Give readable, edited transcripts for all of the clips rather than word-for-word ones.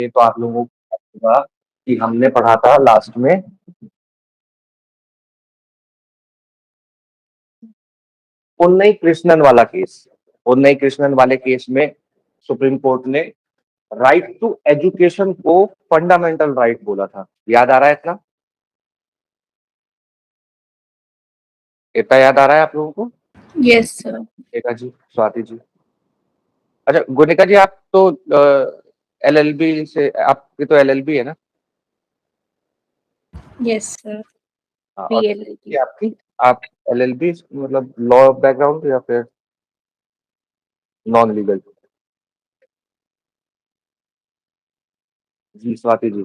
ये तो आप लोगों को पता होगा कि हमने पढ़ा था लास्ट में उन्नई कृष्णन वाला केस। उन्नई कृष्णन वाले केस में सुप्रीम कोर्ट ने राइट टू एजुकेशन को फंडामेंटल राइट बोला था। याद आ रहा है इतना? इतना याद आ रहा है आप लोगों को? Yes sir. रेखा जी, स्वाति जी। अच्छा गुनिका जी, आप तो एलएलबी से, आपकी तो एलएलबी है ना? Yes sir. हाँ, और पीएलएलबी। ये आपकी, आप एलएलबी मतलब लॉ बैकग्राउंड या फिर नॉन लीगल? जी स्वाति जी,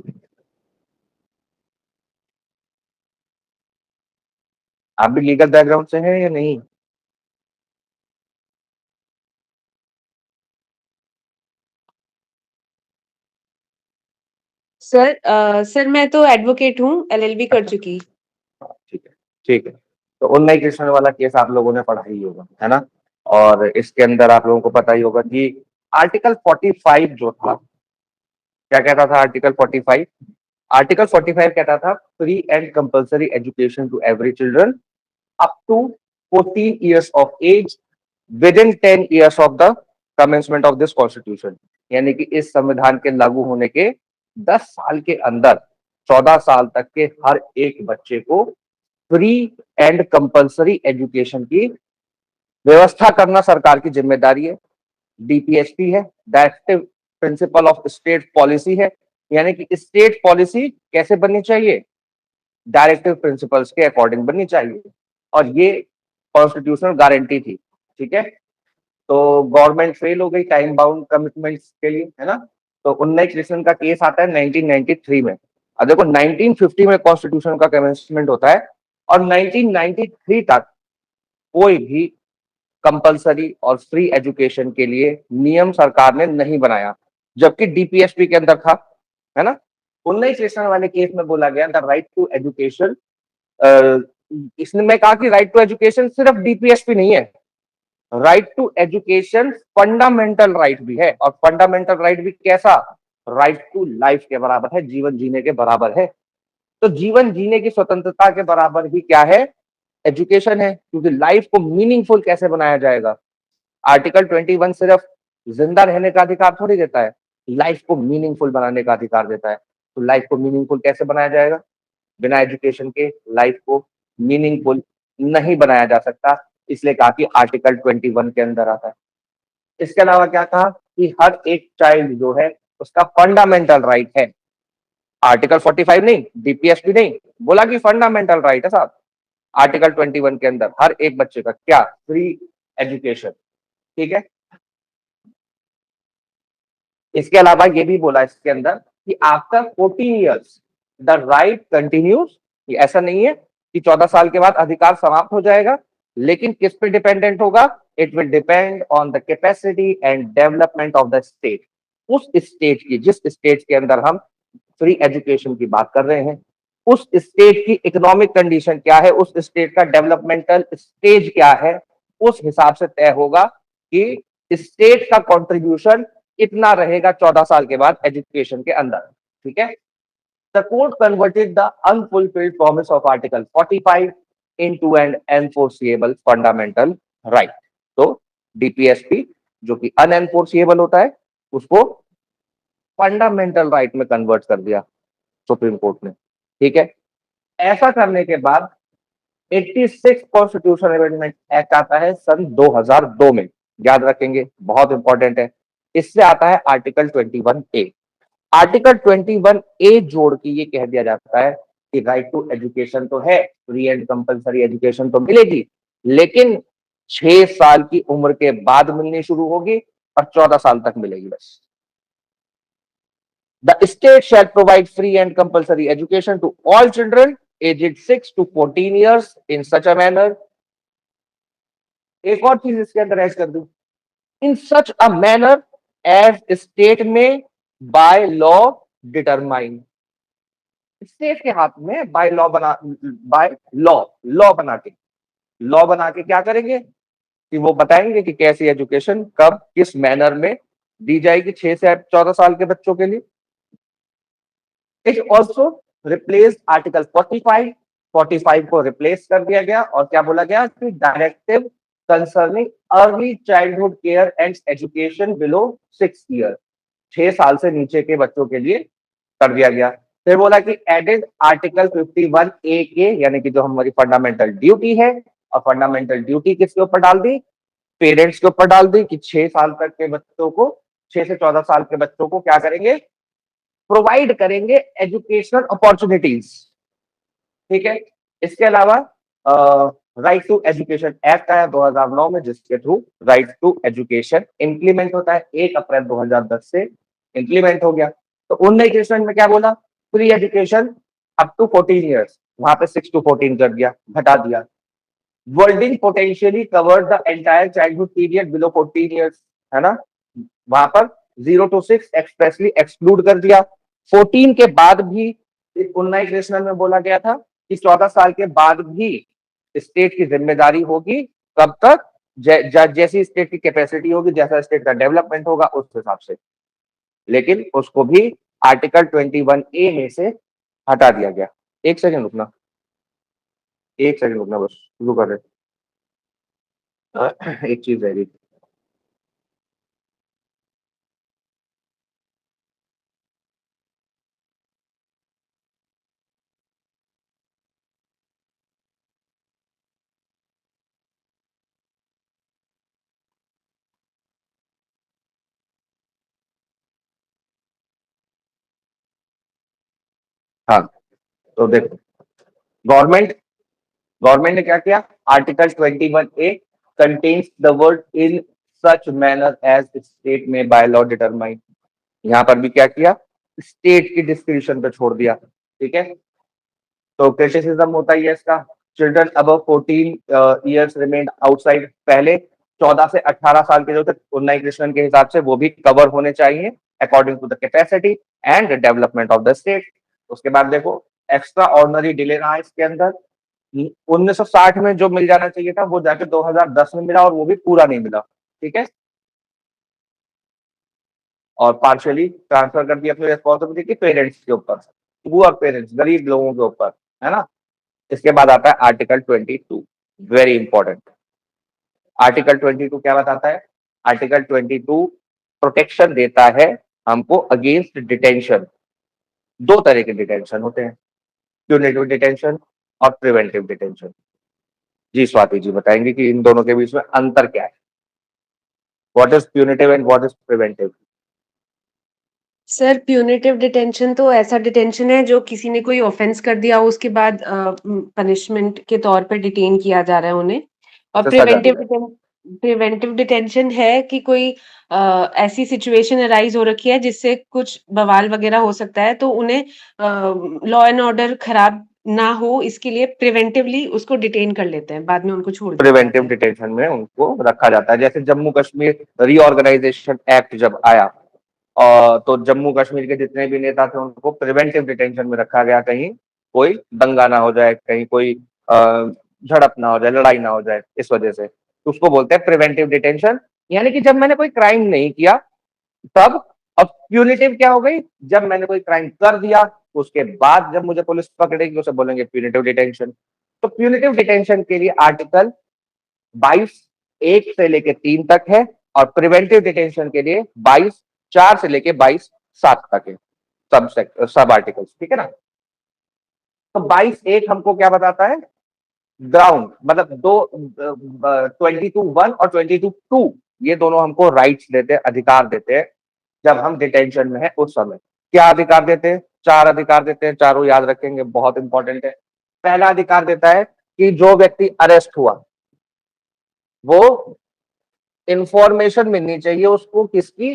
आप भी लीगल बैकग्राउंड से हैं या नहीं? सर मैं तो एडवोकेट हूँ, एलएलबी कर चुकी। ठीक है, ठीक है। तो उन्नई कृष्णन वाला केस आप लोगों ने पढ़ा ही होगा, है ना? और इसके अंदर आप लोगों को पता ही होगा कि आर्टिकल 45 जो था, क्या कहता था आर्टिकल 45? आर्टिकल 45 कहता था free and compulsory education to every children up to 14 years of age within 10 years of the commencement of this constitution। यानी कि इस संविधान के लागू होने के 10 साल के अंदर 14 साल तक के हर एक बच्चे को फ्री एंड कंपल्सरी एजुकेशन की व्यवस्था करना सरकार की जिम्मेदारी है। डीपीएसपी है, directive principle of state policy है। यानी कि स्टेट पॉलिसी कैसे बननी चाहिए? डायरेक्टिव प्रिंसिपल्स के अकॉर्डिंग बननी चाहिए, और ये कॉन्स्टिट्यूशनल गारंटी थी। ठीक है, तो गवर्नमेंट फेल हो गई टाइम बाउंड कमिटमेंट्स के लिए, है ना? तो उन्नई कृष्णन का केस आता है 1993 में। अब देखो 1950 में कॉन्स्टिट्यूशन का कमेंसमेंट होता है, और 1993 तक कोई भी कंपलसरी और फ्री एजुकेशन के लिए नियम सरकार ने नहीं बनाया, जबकि डीपीएसपी के अंदर था, है ना? उन्नई कृष्णन वाले केस में बोला गया द राइट टू एजुकेशन, इसने मैं कहा कि राइट टू एजुकेशन सिर्फ डीपीएसपी नहीं है, right to education fundamental right भी है। और फंडामेंटल राइट भी कैसा? राइट टू लाइफ के बराबर है, जीवन जीने के बराबर है। तो जीवन जीने की स्वतंत्रता के बराबर ही क्या है? एजुकेशन है। क्योंकि लाइफ को मीनिंगफुल कैसे बनाया जाएगा? आर्टिकल 21 सिर्फ जिंदा रहने का अधिकार थोड़ी देता है, लाइफ को मीनिंगफुल बनाने का अधिकार देता है। तो लाइफ को मीनिंगफुल कैसे बनाया जाएगा? बिना एजुकेशन के लाइफ को मीनिंगफुल नहीं बनाया जा सकता, इसलिए कहा कि आर्टिकल 21 के अंदर आता है। इसके अलावा क्या कहा कि हर एक चाइल्ड जो है उसका फंडामेंटल राइट है। आर्टिकल 45 नहीं, डीपीएसपी नहीं, बोला कि फंडामेंटल राइट है साहब। आर्टिकल 21 के अंदर हर एक बच्चे का क्या? Free education. ठीक है, इसके अलावा ये भी बोला इसके अंदर कि after 14 years the right continues. ऐसा नहीं है कि 14 साल के बाद अधिकार समाप्त हो जाएगा, लेकिन किस पे डिपेंडेंट होगा? It will depend on the capacity and development of the state. उस स्टेट की, जिस स्टेट के अंदर हम फ्री एजुकेशन की बात कर रहे हैं, उस स्टेट की इकोनॉमिक कंडीशन क्या है, उस स्टेट का डेवलपमेंटल स्टेज क्या है, उस हिसाब से तय होगा कि स्टेट का कंट्रीब्यूशन इतना रहेगा 14 साल के बाद एजुकेशन के अंदर। ठीक है, the court converted the unfulfilled promise of article 45 into an enforceable fundamental right. तो डीपीएसपी जो कि अनएनफोर्सिएबल होता है, उसको फंडामेंटल राइट में कन्वर्ट कर दिया सुप्रीम कोर्ट ने। ठीक है, ऐसा करने के बाद 86 कॉन्स्टिट्यूशन अमेंडमेंट एक्ट आता है सन 2002 में। याद रखेंगे, बहुत इंपॉर्टेंट है। इससे आता है आर्टिकल 21A। आर्टिकल 21A जोड़ के ये कह दिया जाता है कि राइट टू एजुकेशन तो है, फ्री एंड कंपलसरी एजुकेशन तो मिलेगी, लेकिन 6 साल की उम्र के बाद मिलनी शुरू होगी और 14 साल तक मिलेगी बस। The state shall provide free and compulsory education to all children aged 6 to 14 years in such a manner। एक और चीज इसके अंदर ऐड कर दूं, इन सच a manner as state may by law determine. State के हाथ में बाय लॉ बना, बाय लॉ बना के क्या करेंगे कि वो बताएंगे कि कैसी एजुकेशन कब किस मैनर में दी जाएगी 6 से 14 साल के बच्चों के लिए। इट ऑल्सो रिप्लेस आर्टिकल 45 को रिप्लेस कर दिया गया और क्या बोला गया कि directive concerning early childhood care and education below 6 year, 6 साल से नीचे के बच्चों के लिए कर दिया गया। फिर बोला कि एडेड आर्टिकल 51A के, यानी कि जो हमारी फंडामेंटल ड्यूटी है, और फंडामेंटल ड्यूटी किसके ऊपर डाल दी, पेरेंट्स के ऊपर डाल दी कि 6 साल तक के बच्चों को, 6 से 14 साल के बच्चों को क्या करेंगे, प्रोवाइड करेंगे एजुकेशनल अपॉर्चुनिटीज। ठीक है। इसके अलावा राइट टू एजुकेशन एक्ट आया 2009 में, जिसके through right to education implement होता है, 1 अप्रैल 2010 से इंप्लीमेंट हो गया। तो उन नई में क्या बोला, free education up to 14 years, वहां पे 6 to 14 कर दिया, घटा दिया। Wording potentially cover the entire childhood period below 14 years, है ना, वहां पर 0 to 6 एक्सप्रेसली एक्सक्लूड कर दिया। 14 के बाद भी 19 में बोला गया था कि 14 साल के बाद भी स्टेट की जिम्मेदारी होगी, कब तक, जैसी स्टेट की कैपेसिटी होगी, जैसा स्टेट का डेवलपमेंट होगा उस हिसाब से, लेकिन उसको भी आर्टिकल 21A में से हटा दिया गया। एक सेकंड रुकना, एक सेकंड रुकना, बस शुरू कर रहे। एक चीज रह गई। हाँ, तो देखो, गवर्नमेंट गवर्नमेंट ने क्या किया, article 21A contains the word in such manner as state may by law determine. यहाँ पर भी क्या किया, स्टेट की डिस्क्रिप्शन पे छोड़ दिया। ठीक है। तो क्रिटिसिज्म होता ही है इसका, children above 14 years remain outside, पहले 14 से 18 साल के जो थे उन्नई कृष्णन के हिसाब से वो भी कवर होने चाहिए according to the capacity and development of the state. उसके बाद देखो, एक्स्ट्रा ऑर्डनरी डिले रहा इसके अंदर, 1960 में जो मिल जाना चाहिए था वो जाके 2010 में मिला, और वो भी पूरा नहीं मिला। ठीक है। और पार्शियली ट्रांसफर कर दिया अपनी रिस्पॉन्सिबिलिटी पेरेंट्स के ऊपर, पुअर पेरेंट्स, गरीब लोगों के ऊपर, है ना। इसके बाद आता है आर्टिकल 22, वेरी इंपॉर्टेंट। आर्टिकल 22 क्या बताता है, आर्टिकल 22 प्रोटेक्शन देता है हमको अगेंस्ट डिटेंशन। दो तरह के डिटेंशन होते हैं, प्यूनिटिव डिटेंशन और प्रिवेंटिव डिटेंशन। जी स्वाति जी बताएंगे कि इन दोनों के बीच में अंतर क्या है, what is punitive and what is preventive. Sir punitive detention तो ऐसा डिटेंशन है जो किसी ने कोई ऑफेंस कर दिया हो उसके बाद पनिशमेंट के तौर पे डिटेन किया जा रहा है उन्हें। और सजा प्रिवेंटिव डिटेंशन है कि कोई ऐसी सिचुएशन अराइज हो रखी है जिससे कुछ बवाल वगैरह हो सकता है, तो उन्हें लॉ एंड ऑर्डर खराब ना हो इसके लिए प्रिवेंटिवली उसको डिटेन कर लेते हैं, बाद में उनको छोड़ दिया जाता प्रिवेंटिव है। डिटेंशन में उनको रखा जाता है। जैसे जम्मू कश्मीर रीऑर्गेनाइजेशन एक्ट जब आया, और तो जम्मू कश्मीर के जितने भी नेता थे उनको प्रिवेंटिव डिटेंशन में रखा गया, कहीं कोई दंगा ना हो जाए, कहीं कोई झड़प ना हो जाए, लड़ाई ना हो जाए, इस वजह से। तो उसको बोलते हैं प्रिवेंटिव डिटेंशन। यानी कि जब मैंने कोई क्राइम नहीं किया तब, अब प्यूनिटिव क्या हो गई, जब मैंने कोई क्राइम कर दिया उसके बाद जब मुझे पुलिस पकड़ेगी उसे बोलेंगे प्यूनिटिव डिटेंशन। तो प्यूनिटिव डिटेंशन के लिए आर्टिकल 22(1) से लेके 3 तक है, और प्रिवेंटिव डिटेंशन के लिए 22(4) से लेके 22(7) तक है, सब आर्टिकल्स। ठीक है ना। तो 22(1) हमको क्या बताता है, ग्राउंड मतलब दो 22(1) और 22(2) ये दोनों हमको राइट्स देते हैं, अधिकार देते हैं जब हम डिटेंशन में है उस समय। क्या अधिकार देते हैं, 4 अधिकार देते हैं, चारों याद रखेंगे, बहुत इंपॉर्टेंट है। पहला अधिकार देता है कि जो व्यक्ति अरेस्ट हुआ वो इंफॉर्मेशन मिलनी चाहिए उसको, किसकी,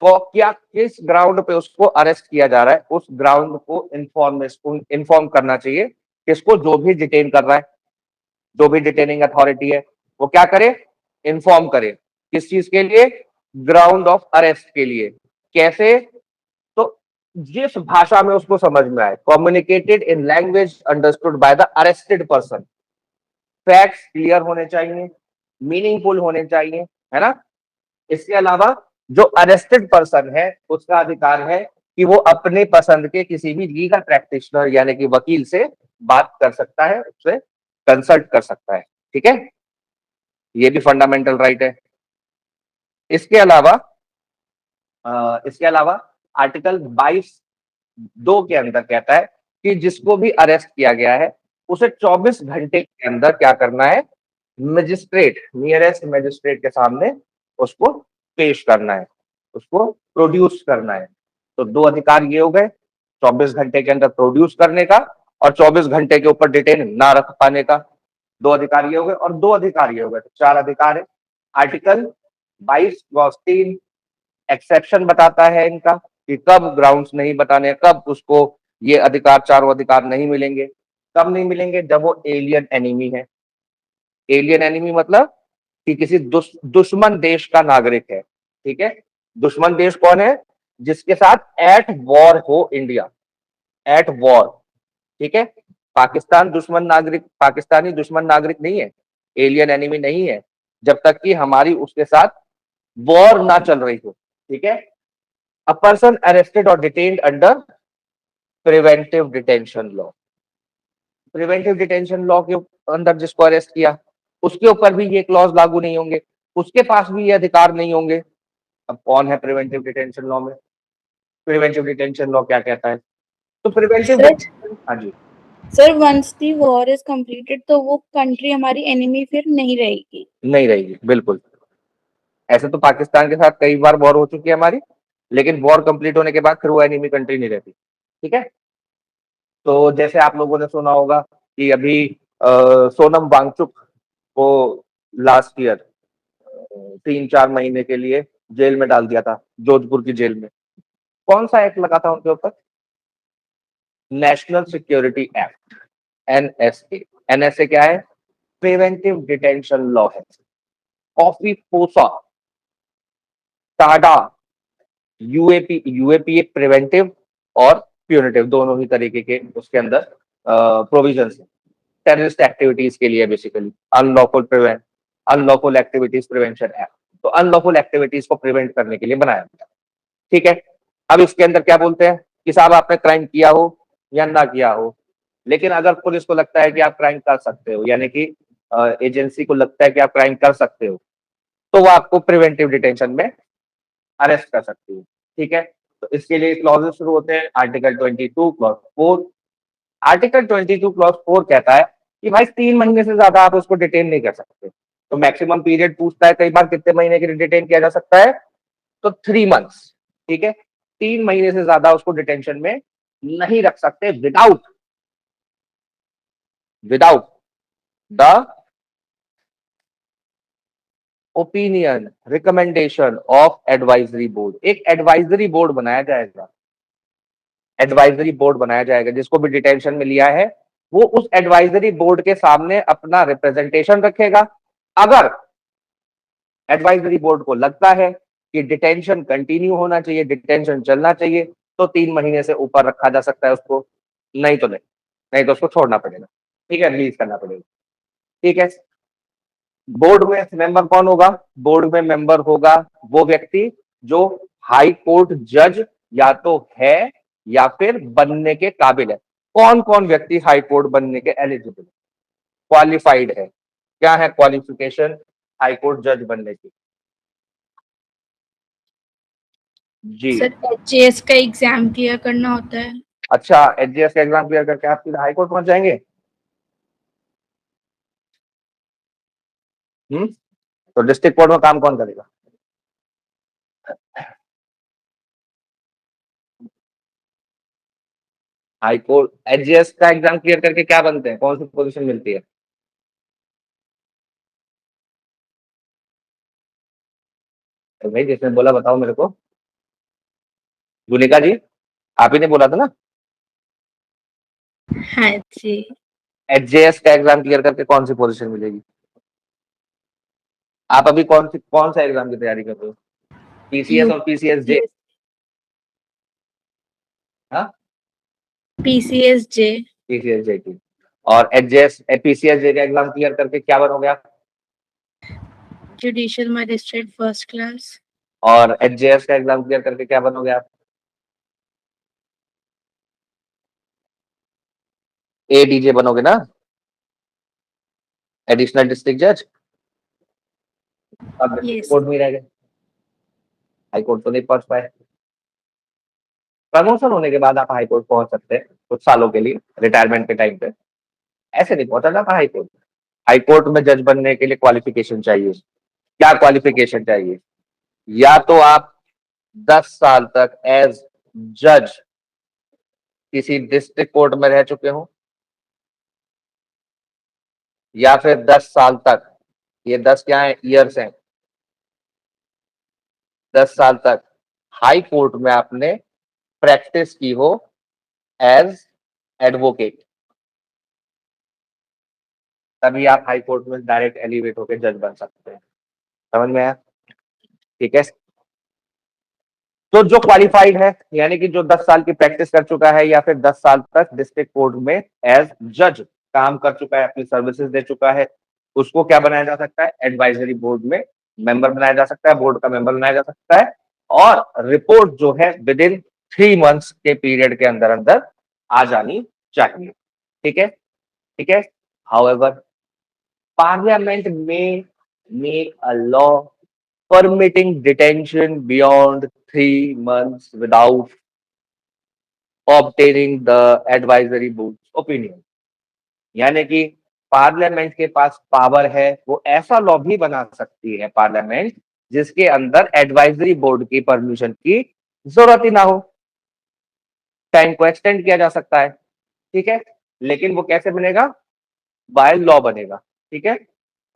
क्या किस ग्राउंड पे उसको अरेस्ट किया जा रहा है, उस ग्राउंड को इन्फॉर्म करना चाहिए किसको, जो भी डिटेन कर रहा है, जो भी डिटेनिंग अथॉरिटी है वो क्या करे, इन्फॉर्म करे। किस चीज के लिए, ग्राउंड ऑफ अरेस्ट के लिए। कैसे, तो जिस भाषा में उसको समझ में आए, communicated in language understood by the arrested person. Facts clear होने चाहिए, मीनिंगफुल होने चाहिए, है ना। इसके अलावा जो अरेस्टेड पर्सन है उसका अधिकार है कि वो अपने पसंद के किसी भी लीगल प्रैक्टिशनर यानी कि वकील से बात कर सकता है, उससे कंसल्ट कर सकता है। ठीक है, ये भी फंडामेंटल राइट है। इसके अलावा आर्टिकल 22(2) के अंदर कहता है कि जिसको भी अरेस्ट किया गया है उसे 24 घंटे के अंदर क्या करना है, मजिस्ट्रेट, नियरेस्ट मजिस्ट्रेट के सामने उसको पेश करना है, उसको प्रोड्यूस करना है। तो दो अधिकार ये हो गए, 24 घंटे के अंदर प्रोड्यूस करने का और 24 घंटे के ऊपर डिटेन ना रख पाने का। दो अधिकार ये हो गए और दो अधिकार ये हो गए, तो 4 अधिकार है। आर्टिकल 22(3) एक्सेप्शन बताता है इनका कि कब ग्राउंड्स नहीं बताने, कब उसको ये अधिकार, चारों अधिकार नहीं मिलेंगे। कब नहीं मिलेंगे, जब वो एलियन एनिमी है। एलियन एनिमी मतलब कि किसी दुश्मन देश का नागरिक है। ठीक है, दुश्मन देश कौन है, जिसके साथ एट वॉर हो इंडिया, एट वॉर। ठीक है, पाकिस्तान दुश्मन नागरिक, पाकिस्तानी दुश्मन नागरिक नहीं है, एलियन एनिमी नहीं है, जब तक कि हमारी उसके साथ वॉर ना चल रही हो। ठीक है, अ पर्सन अरेस्टेड और detained under preventive detention law, preventive detention law के अंदर जिसको अरेस्ट किया उसके ऊपर भी ये क्लॉज लागू नहीं होंगे, उसके पास भी ये अधिकार नहीं होंगे। अब कौन है प्रिवेंटिव डिटेंशन लॉ में, प्रिवेंटिव डिटेंशन लॉ क्या कहता है, तो प्रिवेंटिव, सर हाँ जी, sir once the war is completed तो वो कंट्री हमारी एनिमी फिर नहीं रहेगी। नहीं रहेगी, बिल्कुल। ऐसे तो पाकिस्तान के साथ कई बार वॉर हो चुकी है हमारी, लेकिन वॉर कंप्लीट होने के बाद फिर वो एनिमी कंट्री नहीं रहती। ठीक है, तो जैसे आप लोगों ने सुना होगा कि अभी सोनम वांगचुक को लास्ट ईयर 3-4 महीने के लिए जेल में डाल दिया था, जोधपुर की जेल में। कौन सा एक्ट लगा था उनके ऊपर, national security act, NSA. NSA क्या है, प्रिवेंटिव डिटेंशन लॉ है। कॉफी पोसा, टाडा, यूएपी, यूएपी एक प्रिवेंटिव और प्यूनिटिव दोनों ही तरीके के उसके अंदर प्रोविजंस है। टेररिस्ट एक्टिविटीज के लिए basically unlawful activities prevention act, तो अनलॉफुल एक्टिविटीज को प्रिवेंट करने के लिए बनाया गया। ठीक है, अब इसके अंदर क्या बोलते हैं कि साहब आपने क्राइम किया हो या ना किया हो, लेकिन अगर पुलिस को लगता है कि आप क्राइम कर सकते हो, यानी कि एजेंसी को लगता है कि आप क्राइम कर सकते हो, तो वो आपको प्रिवेंटिव डिटेंशन में अरेस्ट कर सकती है। ठीक है, तो इसके लिए क्लॉजेस शुरू होते हैं, आर्टिकल 22 क्लॉज 4। आर्टिकल 22 क्लॉज 4 कहता है कि भाई 3 महीने से ज्यादा आप उसको डिटेन नहीं कर सकते। तो मैक्सिमम पीरियड पूछता है कई बार कितने महीने के लिए डिटेन किया जा सकता है, तो 3 मंथ्स। ठीक है, 3 महीने से ज्यादा उसको डिटेंशन में नहीं रख सकते without the opinion recommendation of advisory board. एक एडवाइजरी बोर्ड बनाया जाएगा, एडवाइजरी बोर्ड बनाया जाएगा, जिसको भी डिटेंशन में लिया है वो उस एडवाइजरी बोर्ड के सामने अपना रिप्रेजेंटेशन रखेगा। अगर एडवाइजरी बोर्ड को लगता है कि डिटेंशन कंटिन्यू होना चाहिए, डिटेंशन चलना चाहिए, तो 3 महीने से ऊपर रखा जा सकता है उसको, नहीं तो नहीं, नहीं तो उसको छोड़ना पड़ेगा। ठीक है, रिलीज करना पड़ेगा। ठीक है, बोर्ड में मेंबर कौन होगा, बोर्ड में मेंबर होगा वो व्यक्ति जो हाई कोर्ट जज या तो है या फिर बनने के काबिल है। कौन कौन व्यक्ति हाई कोर्ट बनने के एलिजिबल, क्वालिफाइड है, क्या है क्वालिफिकेशन हाई कोर्ट जज बनने की, जी। सर एचएएस का एग्जाम क्लियर करना होता है। अच्छा, एचजीएस का एग्जाम क्लियर करके आप सीधा हाई कोर्ट पहुंच जाएंगे। तो डिस्ट्रिक्ट कोर्ट में काम कौन करेगा, हाई कोर्ट। एचजीएस का एग्जाम क्लियर करके क्या बनते हैं, कौन सी पोजीशन मिलती है, तो भाई जिसने बोला बताओ मेरे को, गुलिका जी आप ही ने बोला था ना। हाँ जी। एचजेएस का एग्जाम क्लियर करके कौन सी पोजीशन मिलेगी, आप अभी कौन सा एग्जाम की तैयारी कर रहे हो, पीसीएस और पीसीएस जे, हाँ पीसीएस जे। पीसीएस जे की, और एचजेएस पीसीएस जे का एग्जाम क्लियर करके क्या बनोगे आप, जुडिशियल मजिस्ट्रेट फर्स्ट क्लास। और एचजेएस का एग्जाम क्लियर करके क्या बनोगे आप, एडीजे बनोगे ना, एडिशनल डिस्ट्रिक्ट जज। अब डिस्ट्रिक्ट Yes. कोर्ट में ही रह गए, हाई कोर्ट तो नहीं पहुंच पाए। प्रमोशन होने के बाद आप हाई कोर्ट पहुंच सकते हैं कुछ सालों के लिए, रिटायरमेंट के टाइम पे। ऐसे नहीं पहुंचा जाता हाई कोर्ट। हाई कोर्ट में जज बनने के लिए क्वालिफिकेशन चाहिए। क्या क्वालिफिकेशन चाहिए? या तो आप 10 साल तक एज जज किसी डिस्ट्रिक्ट कोर्ट में रह चुके हो, या फिर 10 साल तक, ये 10 क्या है, ईयर्स हैं, 10 साल तक हाई कोर्ट में आपने प्रैक्टिस की हो एज एडवोकेट, तभी आप हाई कोर्ट में डायरेक्ट एलिवेट होकर जज बन सकते हैं। समझ में आया? ठीक है। तो जो क्वालिफाइड है, यानी कि जो 10 साल की प्रैक्टिस कर चुका है या फिर 10 साल तक डिस्ट्रिक्ट कोर्ट में एज जज काम कर चुका है, अपनी सर्विसेज दे चुका है, उसको क्या बनाया जा सकता है? एडवाइजरी बोर्ड में मेंबर बनाया जा सकता है, बोर्ड का मेंबर बनाया जा सकता है, और रिपोर्ट जो है विद इन 3 मंथ्स के पीरियड के अंदर अंदर आ जानी चाहिए। ठीक है, ठीक है। हाउएवर, पार्लियामेंट में make a law permitting detention beyond 3 months without obtaining the advisory board's opinion। यानी कि पार्लियामेंट के पास पावर है, वो ऐसा लॉ भी बना सकती है पार्लियामेंट जिसके अंदर एडवाइजरी बोर्ड की परमिशन की जरूरत ही ना हो। टाइम को एक्सटेंड किया जा सकता है, ठीक है, लेकिन वो कैसे बनेगा? बाय लॉ बनेगा। ठीक है।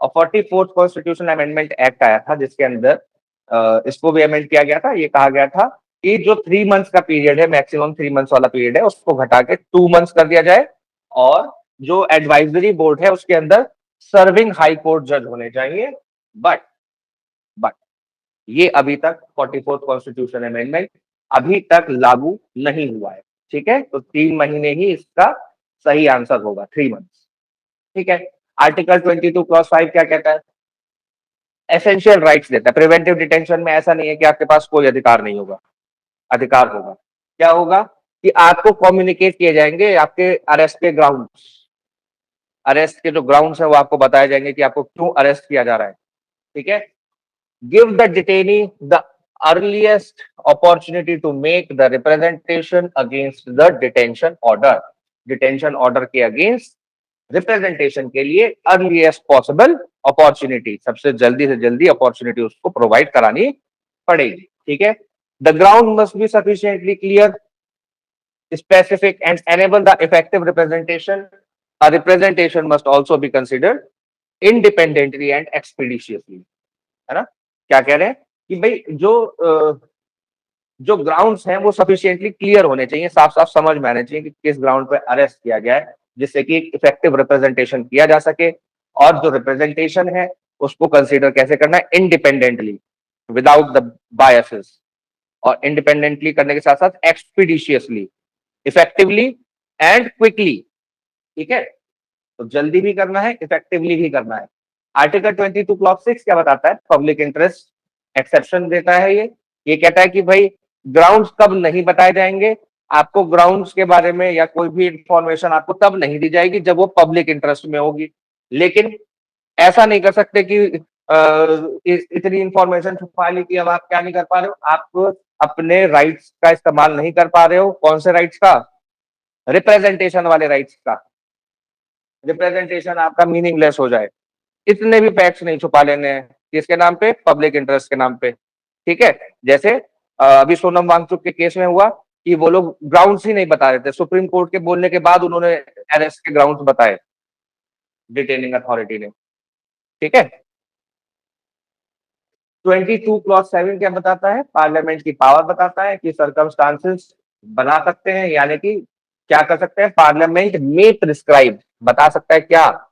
और 44th कॉन्स्टिट्यूशनल अमेंडमेंट एक्ट आया था जिसके अंदर इसको भी अमेंड किया गया था। ये कहा गया था कि जो 3 मंथ्स का पीरियड है, मैक्सिमम 3 मंथ्स वाला पीरियड है, उसको घटा के 2 मंथ्स कर दिया जाए, और जो एडवाइजरी बोर्ड है उसके अंदर सर्विंग हाई कोर्ट जज होने चाहिए। बट बट ये अभी तक 44th कॉन्स्टिट्यूशन अमेंडमेंट अभी तक लागू नहीं हुआ है। ठीक है, तो 3 महीने ही इसका सही आंसर होगा, 3 मंथ्स। ठीक है। आर्टिकल 22 क्लॉज 5 क्या कहता है? एसेंशियल राइट्स देता है। प्रिवेंटिव डिटेंशन में ऐसा नहीं है कि आपके पास कोई अधिकार नहीं होगा, अधिकार होगा। क्या होगा? कि आपको कम्युनिकेट किए जाएंगे आपके अरेस्ट के ग्राउंड्स, अरेस्ट के जो ग्राउंड्स है वो आपको बताए जाएंगे कि आपको क्यों अरेस्ट किया जा रहा है। ठीक है। Give the detainee the earliest opportunity to make the representation against the detention order. Detention order के अगेंस्ट रिप्रेजेंटेशन के लिए अर्लीस्ट पॉसिबल अपॉर्चुनिटी, सबसे जल्दी से जल्दी अपॉर्चुनिटी उसको प्रोवाइड करानी पड़ेगी। ठीक है। The ground must be sufficiently clear, specific and enable the effective representation. A representation must also be considered independently and expeditiously। है ना? क्या कह रहे हैं कि भाई जो ग्राउंड्स हैं वो सफिशिएंटली क्लियर होने चाहिए, साफ साफ समझ में आने चाहिए कि किस ग्राउंड पे अरेस्ट किया गया है, जिससे कि इफेक्टिव रिप्रेजेंटेशन किया जा सके। और जो रिप्रेजेंटेशन है उसको कंसीडर कैसे करना है? इंडिपेंडेंटली, विदाउट द बायसेस, और इंडिपेंडेंटली करने के साथ साथ एक्सपीडिशियसली, इफेक्टिवली एंड क्विकली। ठीक है, तो जल्दी भी करना है, इफेक्टिवली भी करना है। आर्टिकल 22 क्लॉज 6 क्या बताता है? पब्लिक इंटरेस्ट एक्सेप्शन देता है। ये कहता है कि भाई ग्राउंड्स कब नहीं बताए जाएंगे, आपको ग्राउंड्स के बारे में या कोई भी इंफॉर्मेशन आपको तब नहीं दी जाएगी जब वो पब्लिक इंटरेस्ट में होगी। लेकिन ऐसा नहीं कर सकते कि इतनी इंफॉर्मेशन छुपा ली कि अब आप क्या नहीं कर पा रहे हो, आप अपने राइट्स का इस्तेमाल नहीं कर पा रहे हो। कौन से राइट्स का? रिप्रेजेंटेशन वाले राइट्स का। रिप्रेजेंटेशन आपका मीनिंगलेस हो जाए, इतने भी फैक्ट्स नहीं छुपा लेने हैं। किसके नाम पे? पब्लिक इंटरेस्ट के नाम पे। ठीक है। जैसे अभी सोनम वांगचुक के केस में हुआ कि वो लोग ग्राउंड्स ही नहीं बता रहे थे, सुप्रीम कोर्ट के बोलने के बाद उन्होंने अरेस्ट के ग्राउंड्स बताए डिटेनिंग अथॉरिटी ने। ठीक है। 22 क्लॉज 7 क्या बताता है? पार्लियामेंट की पावर बताता है कि सर्कमस्टांसेस बना सकते हैं, यानी कि क्या कर सकते हैं? पार्लियामेंट में प्रिस्क्राइब, बता सकता है क्या?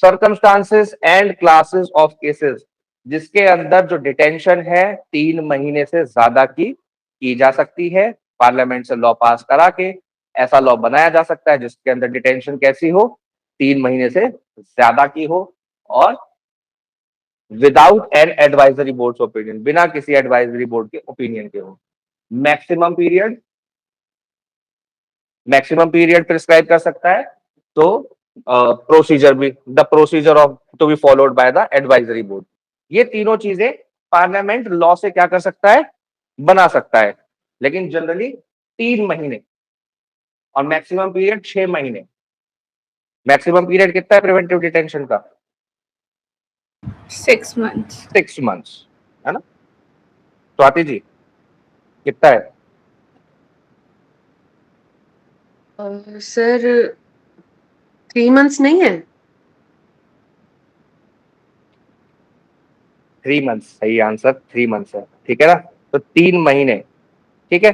Circumstances and classes of cases जिसके अंदर जो डिटेंशन है 3 महीने से ज्यादा की जा सकती है। पार्लियामेंट से लॉ पास करा के ऐसा लॉ बनाया जा सकता है जिसके अंदर डिटेंशन कैसी हो? 3 महीने से ज्यादा की हो, और without an advisory board opinion, बिना किसी एडवाइजरी बोर्ड के ओपिनियन के हो। मैक्सिमम पीरियड प्रिस्क्राइब कर सकता है तो प्रोसीजर भी, the procedure of to be followed by the advisory board, ये तीनों चीजें पार्लियामेंट लॉ से क्या कर सकता है, बना सकता है। लेकिन जनरली 3 महीने और मैक्सिमम पीरियड 6 महीने। मैक्सिमम पीरियड कितना है प्रिवेंटिव डिटेंशन का? 6 months. 6 months, है ना? स्वाति जी कितना है? सर 3 months नहीं है? 3 months सही आंसर, 3 months है, ठीक है ना? तो 3 महीने, ठीक है,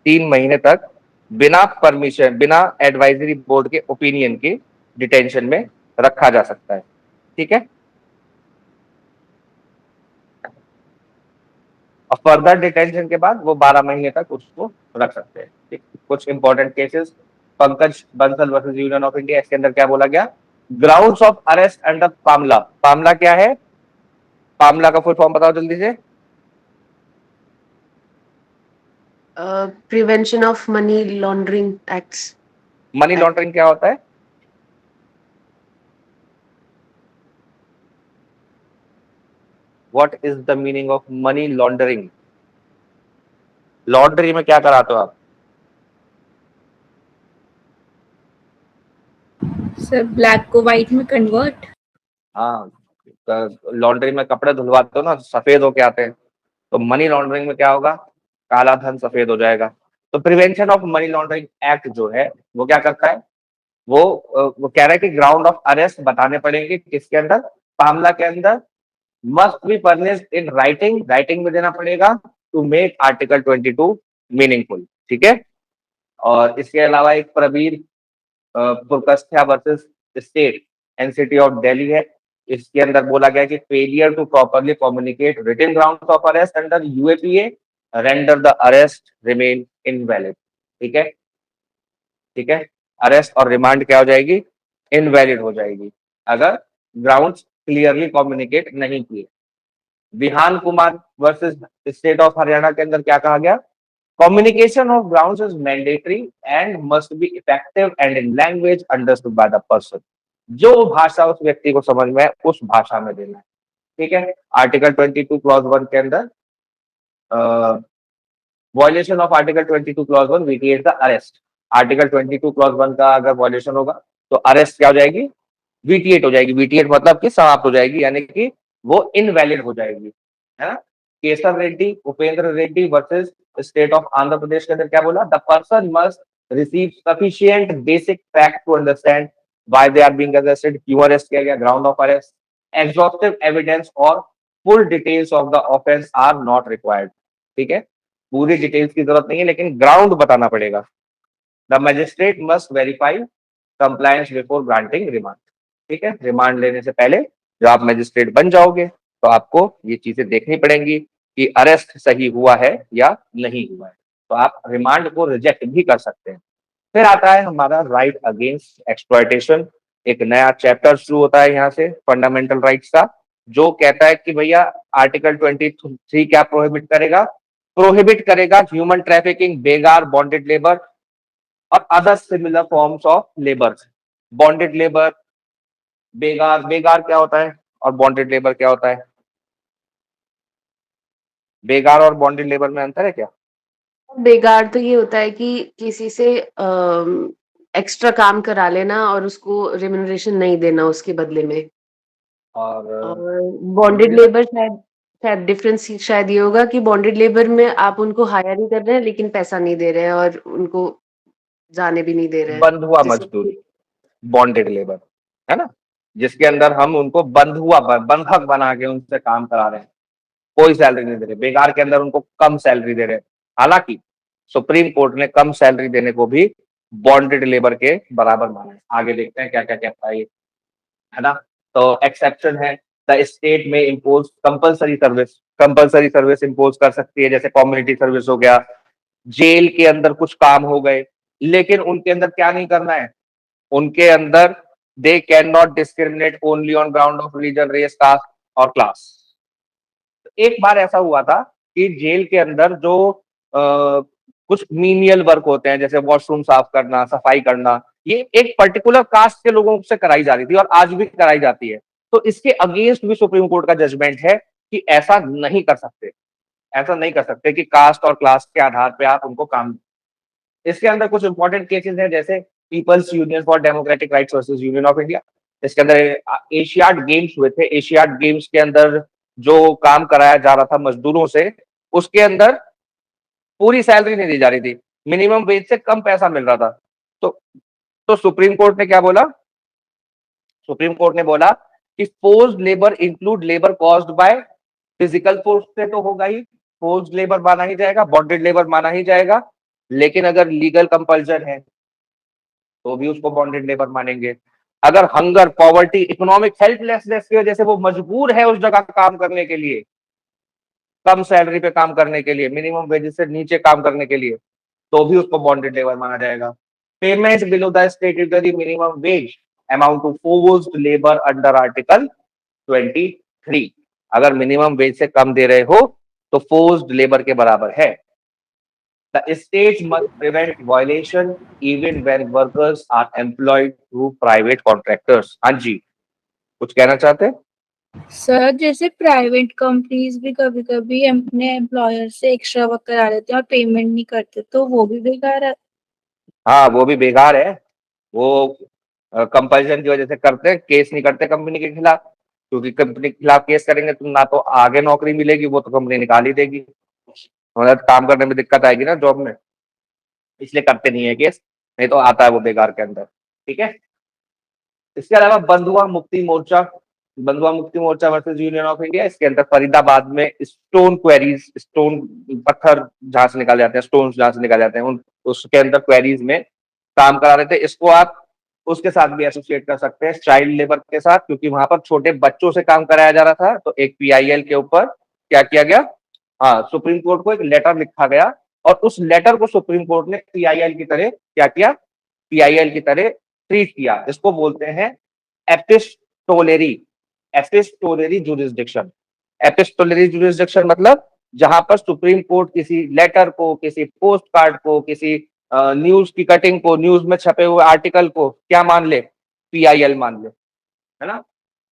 3 महीने तक बिना परमिशन, बिना एडवाइजरी बोर्ड के ओपिनियन के डिटेंशन में रखा जा सकता है, ठीक है। और फर्दर डिटेंशन के बाद वो 12 महीने तक उसको रख सकते हैं, ठीक। कुछ important cases, Pankaj Bansal versus union of India, इसके अंदर क्या बोला गया? Grounds of arrest under PMLA. PMLA क्या है? पामला का फुल फॉर्म बताओ जल्दी से। Prevention of money laundering acts. Money laundering क्या होता है? What is the meaning of money laundering? Laundry में क्या कराते हो आप? सर ब्लैक को व्हाइट में कन्वर्ट। हाँ, लॉन्ड्री में कपड़े धुलवाते हो ना, सफेद होके आते हैं, तो मनी लॉन्ड्रिंग में क्या होगा? काला धन सफेद हो जाएगा। तो prevention of money laundering act जो है वो क्या करता है? वो कह रहा है कि ग्राउंड ऑफ अरेस्ट बताने पड़ेंगे, किसके अंदर? पामला के अंदर। Must be furnished in writing, writing में देना पड़ेगा, टू मेक आर्टिकल 22 मीनिंगफुल, ठीक है। और इसके अलावा एक Pravir Purkayastha versus state NCT of Delhi है, इसके अंदर बोला गया कि failure to properly communicate written grounds of arrest under UAPA render the arrest remain invalid, ठीक है, ठीक है। अरेस्ट और रिमांड क्या हो जाएगी? इनवैलिड हो जाएगी अगर ग्राउंड्स क्लियरली कम्युनिकेट नहीं किए। Vihaan Kumar versus state of Haryana के अंदर क्या कहा गया? Communication of grounds is mandatory and must be effective and in language understood by the person. जो भाषा उस व्यक्ति को समझ में है उस भाषा में देना है, ठीक है। आर्टिकल 22 क्लॉज 1 के अंदर violation of article 22 clause 1 vitiate the arrest. Article 22 clause 1 का अगर वॉयलेशन होगा तो अरेस्ट क्या हो जाएगी? वीटीएट हो जाएगी। वीटीएट मतलब कि समाप्त हो जाएगी, यानी कि वो इनवैलिड हो जाएगी, है ना। Kesar Reddy, Upendra Reddy versus state of Andhra Pradesh के अंदर क्या बोला? The person must receive sufficient basic fact to understand why they are being arrested. क्यों अरेस्ट किया गया? Ground of arrest, exhaustive evidence और full details of the offence are not required, ठीक है। पूरी डिटेल्स की जरूरत नहीं है, लेकिन ग्राउंड बताना पड़ेगा। The magistrate must verify compliance before granting remand, ठीक है। रिमांड लेने से पहले जब आप मजिस्ट्रेट बन जाओगे तो आपको ये चीजें देखनी पड़ेंगी कि अरेस्ट सही हुआ है या नहीं हुआ है, तो आप रिमांड को रिजेक्ट भी कर सकते हैं। फिर आता है हमारा राइट अगेंस्ट एक्सप्लॉयटेशन। एक नया चैप्टर शुरू होता है यहाँ से फंडामेंटल राइट्स का, जो कहता है कि भैया आर्टिकल 23 क्या प्रोहिबिट करेगा? प्रोहिबिट करेगा human trafficking, begar, bonded labour और other similar forms of labour. Bonded labour, begar, begar क्या होता है और बॉन्डेड लेबर क्या होता है? बेगार और बॉन्डेड लेबर में अंतर है क्या? बेगार तो ये होता है कि किसी से एक्स्ट्रा काम करा लेना और उसको रेम्युनरेशन नहीं देना उसके बदले में। और बॉन्डेड लेबर शायद शायद डिफरेंस शायद ये होगा कि बॉन्डेड लेबर में आप उनको हायर ही कर रहे हैं लेकिन पैसा नहीं दे रहे हैं और उनको जाने भी नहीं दे रहे हैं। बंधुआ जैसे मजदूरी, बॉन्डेड लेबर, है ना, जिसके अंदर हम उनको बंधक बना के उनसे काम करा रहे हैं, कोई सैलरी नहीं दे रहे। बेगार के अंदर उनको कम सैलरी दे रहे हैं, हालांकि सुप्रीम कोर्ट ने कम सैलरी देने को भी बॉन्डेड लेबर के बराबर माना है। आगे देखते हैं क्या क्या कहता है ये, है ना। तो एक्सेप्शन है, द स्टेट में impose compulsory service, compulsory service impose कर सकती है, जैसे कम्युनिटी सर्विस हो गया। जेल के अंदर कुछ काम हो गए, लेकिन उनके अंदर क्या नहीं करना है? उनके अंदर they can not discriminate only on ground of religion, race, caste और क्लास। एक बार ऐसा हुआ था कि जेल के अंदर जो कुछ मीनियल वर्क होते हैं, जैसे वॉशरूम साफ करना, सफाई करना, ये एक पर्टिकुलर कास्ट के लोगों से कराई जा रही थी और आज भी कराई जाती है। तो इसके अगेंस्ट भी सुप्रीम कोर्ट का जजमेंट है कि ऐसा नहीं कर सकते, ऐसा नहीं कर सकते कि कास्ट और क्लास के आधार पे आप उनको काम। इसके अंदर कुछ इंपॉर्टेंट केसेस हैं, जैसे peoples union for democratic rights versus union of India. इसके अंदर एशियाड गेम्स हुए थे, एशियाड गेम्स के अंदर जो काम कराया जा रहा था मजदूरों से, उसके अंदर पूरी सैलरी नहीं दी जा रही थी, मिनिमम वेज से कम पैसा मिल रहा था। तो सुप्रीम कोर्ट ने क्या बोला? सुप्रीम कोर्ट ने बोला कि forced labour include labour caused by physical force से तो होगा ही, फोर्स्ड लेबर माना ही जाएगा, बॉन्डेड लेबर माना ही जाएगा, लेकिन अगर लीगल कंपल्जन है तो भी उसको बॉन्डेड लेबर मानेंगे। अगर हंगर, पॉवर्टी, इकोनॉमिक हेल्पलेसनेस की वजह से वो मजबूर है उस जगह काम करने के लिए, कम सैलरी पे काम करने के लिए, मिनिमम वेजेस से नीचे काम करने के लिए, तो भी उसको बॉन्डेड लेबर माना जाएगा। Payment below the statutory minimum wage amount to forced labour under article 23। अगर मिनिमम वेज से कम दे रहे हो तो फोर्स्ड लेबर के बराबर है। The states must prevent violation even when workers are employed through private contractors। हाँ जी, कुछ कहना चाहते हैं? सर जैसे प्राइवेट कंपनीज भी कभी कभी अपने एम्प्लॉयर से एक्स्ट्रा वर्क करा लेते हैं और पेमेंट नहीं करते, तो वो भी बेकार है। हाँ, वो भी बेकार है। वो कंपल्शन की वजह से करते हैं, केस नहीं करते कंपनी के खिलाफ, क्योंकि कंपनी के खिलाफ केस करेंगे तो ना तो आगे नौकरी मिलेगी, वो तो कंपनी निकाल ही देगी, मतलब काम करने में दिक्कत आएगी ना जॉब में, इसलिए करते नहीं है केस, नहीं तो आता है वो बेकार के अंदर। ठीक है। इसके अलावा बंधुआ मुक्ति मोर्चा, बंधुआ Mukti Morcha versus union of India, इसके अंदर फरीदाबाद में स्टोन क्वेरीज, स्टोन पत्थर जहां से निकाले जाते हैं, स्टोन जहां से निकाले जाते हैं, उन उसके अंदर क्वेरीज में काम करा रहे थे। इसको आप उसके साथ भी एसोसिएट कर सकते हैं, चाइल्ड लेबर के साथ, क्योंकि वहां पर छोटे बच्चों से काम कराया जा रहा था। तो एक पीआईएल के ऊपर क्या किया गया, हाँ, सुप्रीम कोर्ट को एक लेटर लिखा गया और उस लेटर को सुप्रीम कोर्ट ने पीआईएल की तरह क्या किया, पीआईएल की तरह ट्रीट किया। इसको बोलते हैं एपिस्टोलेरी, एपिस्टोलेरी जुरिस्डिक्शन। एपिस्टोलेरी जुरिस्डिक्शन मतलब जहां पर सुप्रीम कोर्ट किसी लेटर को, किसी पोस्ट कार्ड को, किसी न्यूज की कटिंग को, न्यूज में छपे हुए आर्टिकल को क्या मान ले, पीआईएल मान ले, है ना।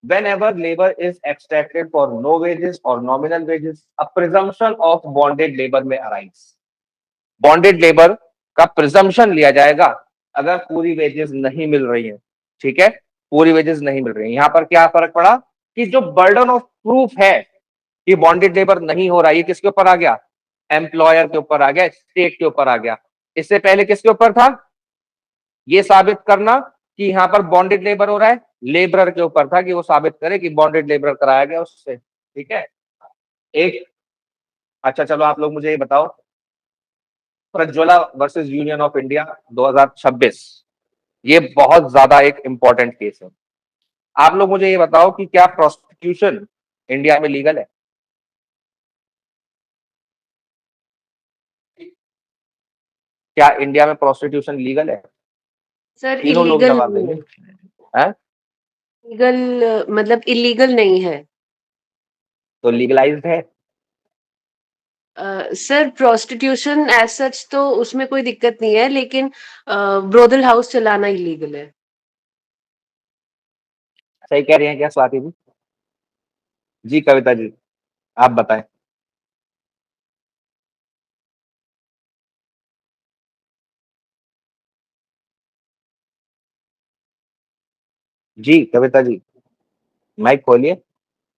Whenever labor is extracted for no wages or nominal wages, a presumption of bonded labor may arise। Bonded labour का प्रिजम्पशन लिया जाएगा अगर पूरी वेजेस नहीं मिल रही है। ठीक है, पूरी वेजेस नहीं मिल रही है। यहाँ पर क्या फर्क पड़ा कि जो बर्डन ऑफ प्रूफ है कि बॉन्डेड लेबर नहीं हो रहा है, ये किसके ऊपर आ गया, एम्प्लॉयर के ऊपर आ गया, स्टेट के ऊपर आ गया। इससे पहले किसके ऊपर था, ये साबित करना कि यहाँ पर बॉन्डेड लेबर हो रहा है, लेबरर के ऊपर था कि वो साबित करे कि बॉन्डेड लेबर कराया गया उससे। ठीक है। एक, अच्छा चलो आप लोग मुझे ये बताओ, Prajwala versus union of India 2026, ये बहुत ज्यादा एक इंपॉर्टेंट केस है। आप लोग मुझे ये बताओ कि क्या प्रोस्टिट्यूशन इंडिया में लीगल है? क्या इंडिया में प्रोस्टिट्यूशन लीगल है? सर तीनों लोग इलीगल जवाब नहीं देंगे। है, हैं? लीगल मतलब इलीगल नहीं है। तो लीगलाइज्ड है। सर प्रोस्टिट्यूशन एज सच तो उसमें कोई दिक्कत नहीं है, लेकिन ब्रोथल हाउस चलाना इलीगल है। सही कह रही हैं क्या स्वाति जी? जी कविता जी, आप बताएं। जी कविता जी, माइक खोलिए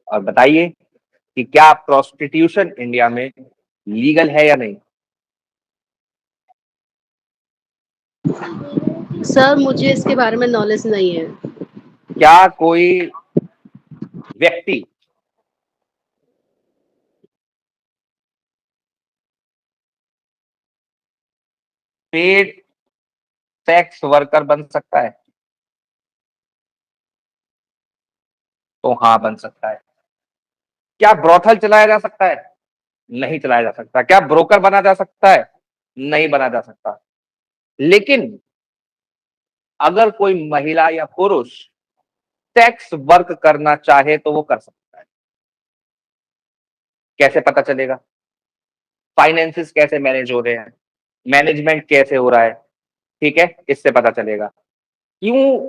और बताइए कि क्या प्रोस्टिट्यूशन इंडिया में लीगल है या नहीं? सर मुझे इसके बारे में नॉलेज नहीं है। क्या कोई व्यक्ति पेड सेक्स वर्कर बन सकता है? तो हाँ, बन सकता है। क्या ब्रोथल चलाया जा सकता है? नहीं चलाया जा सकता। क्या ब्रोकर बना जा सकता है? नहीं बना जा सकता। लेकिन अगर कोई महिला या पुरुष सेक्स वर्क करना चाहे तो वो कर सकता है। कैसे पता चलेगा? फाइनेंसिस कैसे मैनेज हो रहे हैं, मैनेजमेंट कैसे हो रहा है, ठीक है, इससे पता चलेगा। क्यों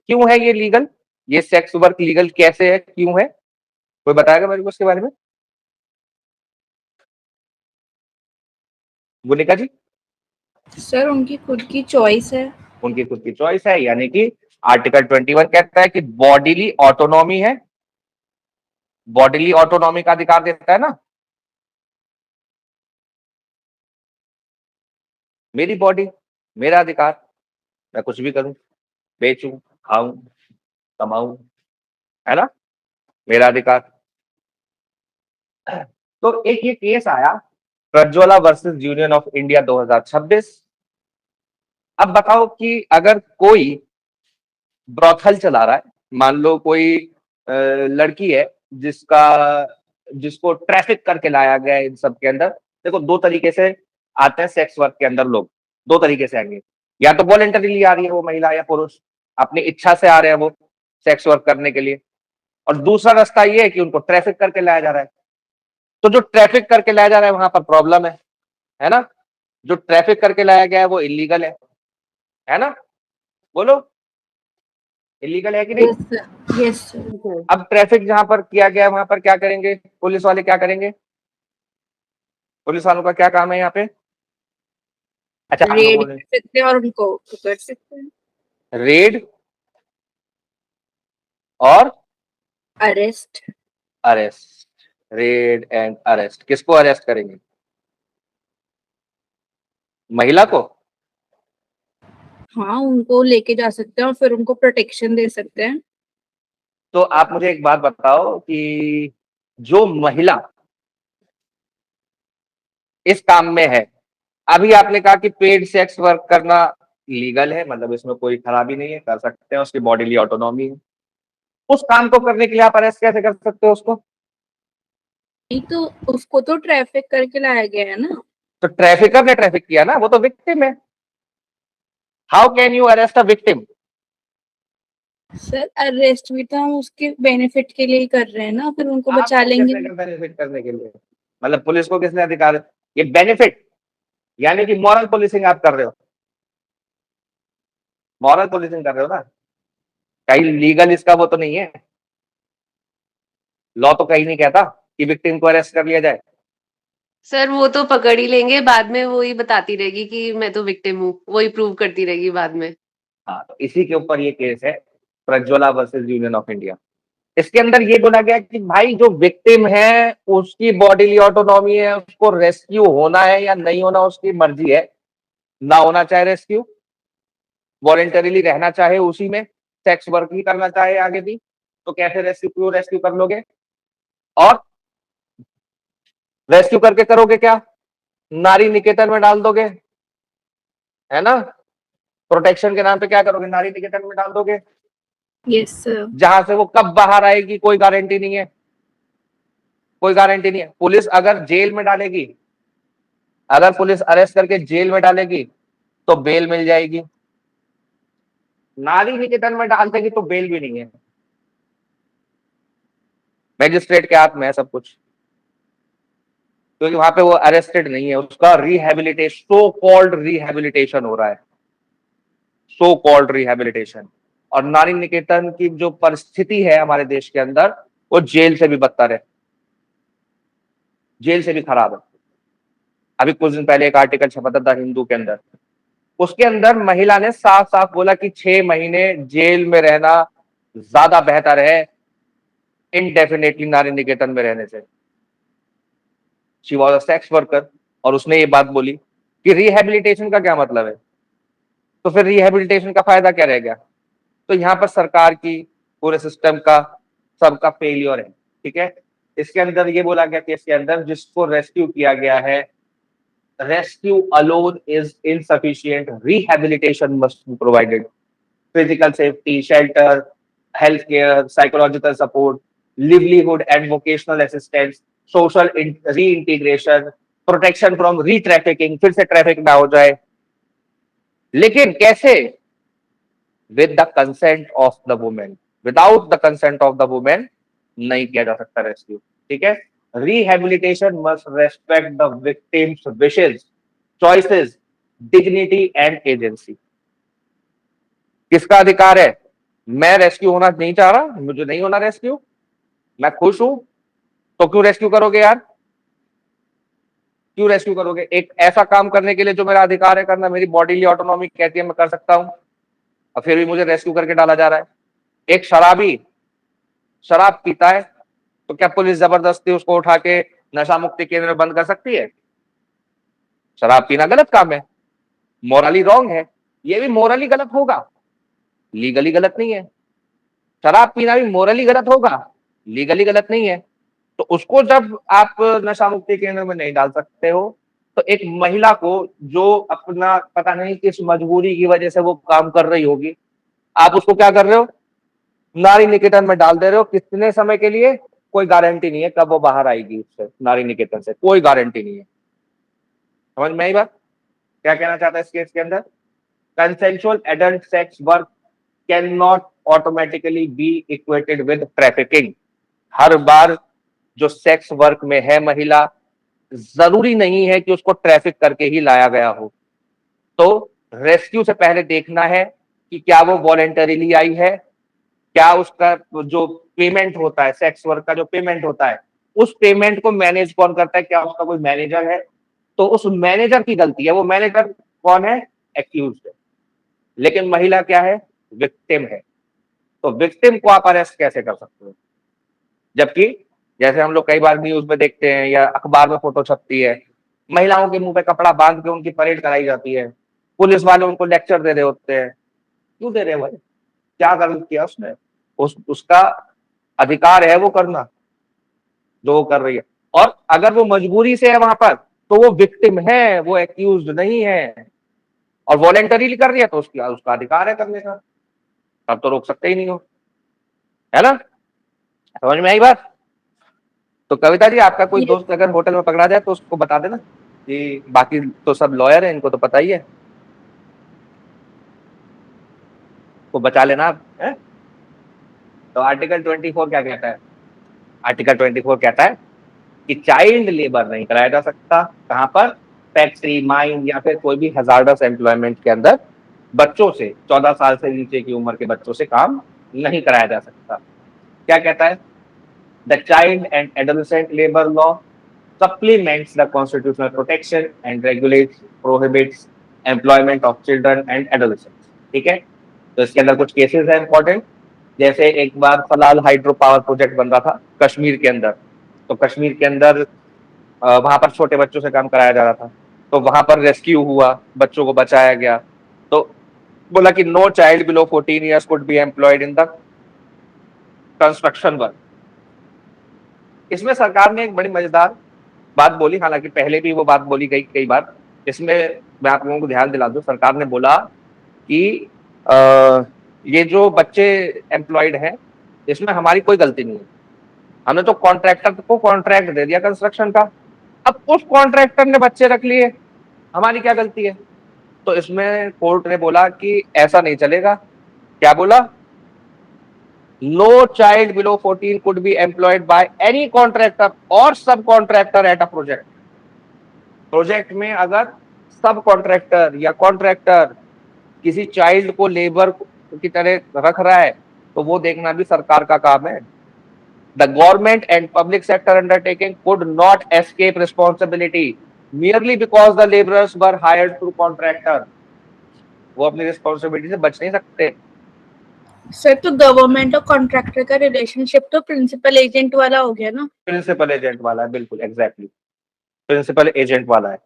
क्यों है ये लीगल? ये सेक्स वर्क लीगल कैसे है, क्यों है? कोई बताएगा मेरे को इसके बारे में? गुनिका जी? सर उनकी खुद की चॉइस है। उनकी खुद की चॉइस है, यानी कि आर्टिकल 21 कहता है कि बॉडीली ऑटोनॉमी है, बॉडीली ऑटोनॉमी का अधिकार देता है ना। मेरी बॉडी, मेरा अधिकार, मैं कुछ भी करूं, बेचूं, खाऊं, कमाऊं, है ना, मेरा अधिकार। तो एक ये केस आया, Prajwala versus union of India 2026। अब बताओ कि अगर कोई ब्रॉथल चला रहा है, मान लो कोई लड़की है जिसका जिसको ट्रैफिक करके लाया गया है इन सब के अंदर। देखो, दो तरीके से आते हैं सेक्स वर्क के अंदर लोग, दो तरीके से आएंगे। या तो वॉलेंटरीली आ रही है वो महिला या पुरुष, अपनी इच्छा से आ रहे हैं वो सेक्स वर्क करने के लिए, और दूसरा रास्ता ये है कि उनको ट्रैफिक करके लाया जा रहा है। तो जो ट्रैफिक करके लाया जा रहा है वहां पर प्रॉब्लम है ना। जो ट्रैफिक करके लाया गया है वो इलीगल है ना, बोलो, इलीगल है कि नहीं? Yes sir, yes sir. ठीक है। अब ट्रैफिक जहां पर किया गया है वहां पर क्या करेंगे पुलिस वाले, क्या करेंगे? पुलिस वालों का क्या काम है यहाँ पे? अच्छा, आप रेड लोगों ने कर सकते हैं और उनको पकड़ सकते हैं। रेड और arrest. Arrest, red and arrest, किसको अरेस्ट करेंगे? महिला को? हाँ, उनको लेके जा सकते हैं और फिर उनको प्रोटेक्शन दे सकते हैं। तो आप मुझे एक बात बताओ कि जो महिला इस काम में है, अभी आपने कहा कि पेड सेक्स वर्क करना लीगल है, मतलब इसमें कोई खराबी नहीं है, कर सकते हैं, उसकी बॉडीली ऑटोनॉमी है। उस काम को करने के लिए आप अरेस्ट कैसे कर सकते हो उसको? नहीं तो उसको तो ट्रैफिक करके लाया गया है ना। तो ट्रैफिकर ने ट्रैफिक किया ना, वो तो विक्टिम है। How can you arrest a victim? Sir arrest भी तो हम उसके बेनिफिट के लिए ही कर रहे हैं ना, फिर उनको बचा आपको लेंगे। किसने बेनिफिट करने के लिए, मतलब पुलिस को किसने अधिकार? ये बेनिफिट यानी कि मॉरल पुलिसिंग आप कर रहे हो, मॉरल पुलिसिंग कर रहे हो ना। कहीं लीगल इसका वो तो नहीं है, लॉ तो कहीं नहीं कहता कि विक्टिम को अरेस्ट कर लिया जाए। सर वो तो पकड़ ही लेंगे, बाद में वो ही बताती रहेगी कि मैं तो विक्टिम हूँ, वही प्रूव करती रहेगी बाद में। हाँ, तो इसी के ऊपर ये केस है, Prajwala versus union of India. इसके अंदर ये बोला गया कि भाई जो विक्टिम है उसकी बॉडीली ऑटोनॉमी है, उसको रेस्क्यू होना है या नहीं होना उसकी मर्जी है, ना होना चाहे रेस्क्यू, वॉलेंटरीली रहना चाहे उसी में, सेक्स वर्क ही करना चाहे आगे भी, तो कैसे रेस्क्यू रेस्क्यू कर लोगे? और रेस्क्यू करके करोगे क्या? नारी निकेतन में डाल दोगे, है ना। प्रोटेक्शन के नाम पे क्या करोगे? नारी निकेतन में डाल दोगे, यस सर। जहां से वो कब बाहर आएगी कोई गारंटी नहीं है, कोई गारंटी नहीं है। पुलिस अगर जेल में डालेगी, अगर पुलिस अरेस्ट करके जेल में डालेगी तो बेल मिल जाएगी, नारी निकेतन में डाल देगी तो बेल भी नहीं है, मैजिस्ट्रेट के हाथ में है सब कुछ, क्योंकि वहां पे वो अरेस्टेड नहीं है, उसका रिहेबिलिटेशन, सो कॉल्ड रिहेबिलिटेशन हो रहा है, सो कॉल्ड रिहेबिलिटेशन। और नारी निकेतन की जो परिस्थिति है हमारे देश के अंदर, वो जेल से भी बदतर है, जेल से भी खराब है। अभी कुछ दिन पहले एक आर्टिकल छपा था द हिंदू के अंदर, उसके अंदर महिला ने साफ साफ बोला कि 6 महीने जेल में रहना ज्यादा बेहतर है इनडेफिनेटली नारी निकेतन में रहने से। She was a sex worker, और उसने ये बात बोली कि रिहेबिलिटेशन का क्या मतलब है, तो फिर रिहेबिलिटेशन का फायदा क्या रह गया? तो यहाँ पर सरकार की, पूरे सिस्टम का, सबका फेलियर है, ठीक है। इसके अंदर ये बोला गया कि इसके अंदर जिसको रेस्क्यू किया गया है, rescue alone is insufficient, rehabilitation must be provided, physical safety, shelter, healthcare, psychological support, livelihood and vocational assistance, social reintegration, protection from re-trafficking, फिर से ट्रैफिक ना हो जाए, लेकिन कैसे? With the consent of the women, without the consent of the women नहीं किया जा सकता रेस्क्यू, ठीक है। Rehabilitation must respect the victims wishes, choices, dignity and agency. किसका अधिकार है? मैं रेस्क्यू होना नहीं चाह रहा, मुझे नहीं होना रेस्क्यू, मैं खुश हूं, तो क्यों रेस्क्यू करोगे यार? क्यों रेस्क्यू करोगे? एक ऐसा काम करने के लिए जो मेरा अधिकार है करना, मेरी बॉडीली ऑटोनॉमी कहती है मैं कर सकता हूं, और फिर भी मुझे रेस्क्यू करके डाला जा रहा है। एक शराबी शराब पीता है, तो क्या पुलिस जबरदस्ती उसको उठा के नशा मुक्ति केंद्र में बंद कर सकती है? शराब पीना गलत काम है, मोरली रॉन्ग है, ये भी मोरली गलत होगा, लीगली गलत नहीं है। शराब पीना भी मोरली गलत होगा, लीगली गलत नहीं है। तो उसको जब आप नशा मुक्ति केंद्र में नहीं डाल सकते हो, तो एक महिला को जो अपना पता नहीं किस मजबूरी की वजह से वो काम कर रही होगी, आप उसको क्या कर रहे हो? नारी निकेतन में डाल दे रहे हो। कितने समय के लिए? कोई गारंटी नहीं है कब वो बाहर आएगी उससे, नारी निकेतन से कोई गारंटी नहीं है। समझ में आई बात? क्या कहना चाहता है इस केस के अंदर? Consensual adult sex work can not automatically be equated with trafficking. हर बार जो सेक्स वर्क में है महिला, जरूरी नहीं है कि उसको ट्रैफिक करके ही लाया गया हो। तो रेस्क्यू से पहले देखना है कि क्या वो वॉलेंटरीली आई है, क्या उसका जो पेमेंट होता है, सेक्स वर्क का जो पेमेंट होता है, उस पेमेंट को मैनेज कौन करता है, क्या उसका कोई मैनेजर है? तो उस मैनेजर की गलती है। वो मैनेजर कौन है? एक्यूज है। लेकिन महिला क्या है? विक्टिम है। तो विक्टिम को आप अरेस्ट कैसे कर सकते हो? जबकि जैसे हम लोग कई बार न्यूज में देखते हैं या अखबार में फोटो छपती है, महिलाओं के मुंह पे कपड़ा बांध के उनकी परेड कराई जाती है, पुलिस वाले उनको लेक्चर दे रहे होते हैं। क्यों दे रहे हैं भाई? क्या गलत किया उसने? उसका अधिकार है वो करना जो वो कर रही है। और अगर वो मजबूरी से है वहां पर, तो वो विक्टिम है, वो एक्यूज नहीं है। और वॉलेंटरीली कर रही है तो उसका अधिकार है करने का, अब तो रोक सकते ही नहीं हो, है ना? समझ में आई बात? तो कविता जी, आपका कोई ये दोस्त अगर होटल में पकड़ा जाए तो उसको बता देना कि बाकी तो सब लॉयर है, इनको तो पता ही है, को बचा लेना आप, है? तो आर्टिकल 24 क्या कहता है? आर्टिकल 24 कहता है कि चाइल्ड लेबर नहीं कराया जा सकता। कहां पर? फैक्ट्री, माइन या फिर कोई भी हजार्डस एम्प्लॉयमेंट के अंदर बच्चों से, 14 साल से नीचे की उम्र के बच्चों से काम नहीं कराया जा सकता। क्या कहता है? The child and adolescent labour law supplements the constitutional protection and regulates prohibits employment of children and adolescents। ठीक है? तो इसके अंदर कुछ केसेस हैं इंपॉर्टेंट। जैसे एक बार फलाल हाइड्रो पावर प्रोजेक्ट बन रहा था कश्मीर के अंदर, तो कश्मीर के अंदर वहां पर छोटे बच्चों से काम कराया जा रहा था, तो वहां पर रेस्क्यू हुआ, बच्चों को बचाया गया। तो बोला कि no child below 14 years could be employed in the construction work. इसमें सरकार ने एक बड़ी मजेदार बात बोली, हालांकि पहले भी वो बात बोली गई कई बार। इसमें मैं आप लोगों को ध्यान दिला दूं, सरकार ने बोला कि ये जो बच्चे एम्प्लॉयड हैं, इसमें हमारी कोई गलती नहीं है, हमने तो कॉन्ट्रैक्टर को कॉन्ट्रैक्ट दे दिया कंस्ट्रक्शन का, अब उस कॉन्ट्रैक्टर ने बच्चे रख लिए, हमारी क्या गलती है? तो इसमें कोर्ट ने बोला कि ऐसा नहीं चलेगा। क्या बोला? No child below 14 could be employed by any contractor or subcontractor at a project। Project में अगर सब कॉन्ट्रैक्टर या कॉन्ट्रैक्टर किसी चाइल्ड को लेबर की तरह रख रहा है, तो वो देखना भी सरकार का काम है। The government and public sector undertaking could not escape responsibility merely because the laborers were hired through contractor। वो अपनी रिस्पॉन्सिबिलिटी से बच नहीं सकते। सर, तो गवर्नमेंट और कॉन्ट्रैक्टर का रिलेशनशिप तो प्रिंसिपल एजेंट वाला हो गया ना? प्रिंसिपल एजेंट वाला है, बिल्कुल एग्जैक्टली, प्रिंसिपल एजेंट वाला है।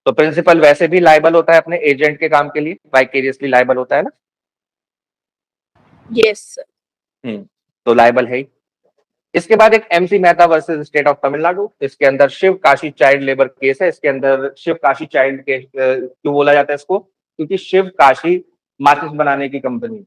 तो प्रिंसिपल वैसे भी लायबल होता है अपने एजेंट के काम के लिए, वाइकेरियसली लायबल होता है ना। Yes sir. तो लायबल है ही। इसके बाद एक MC Mehta versus state of Tamil Nadu, इसके अंदर Sivakasi child labour case है। इसके अंदर शिव काशी चाइल्ड केस क्यों बोला जाता है इसको? क्योंकि शिव काशी माचिस बनाने की company,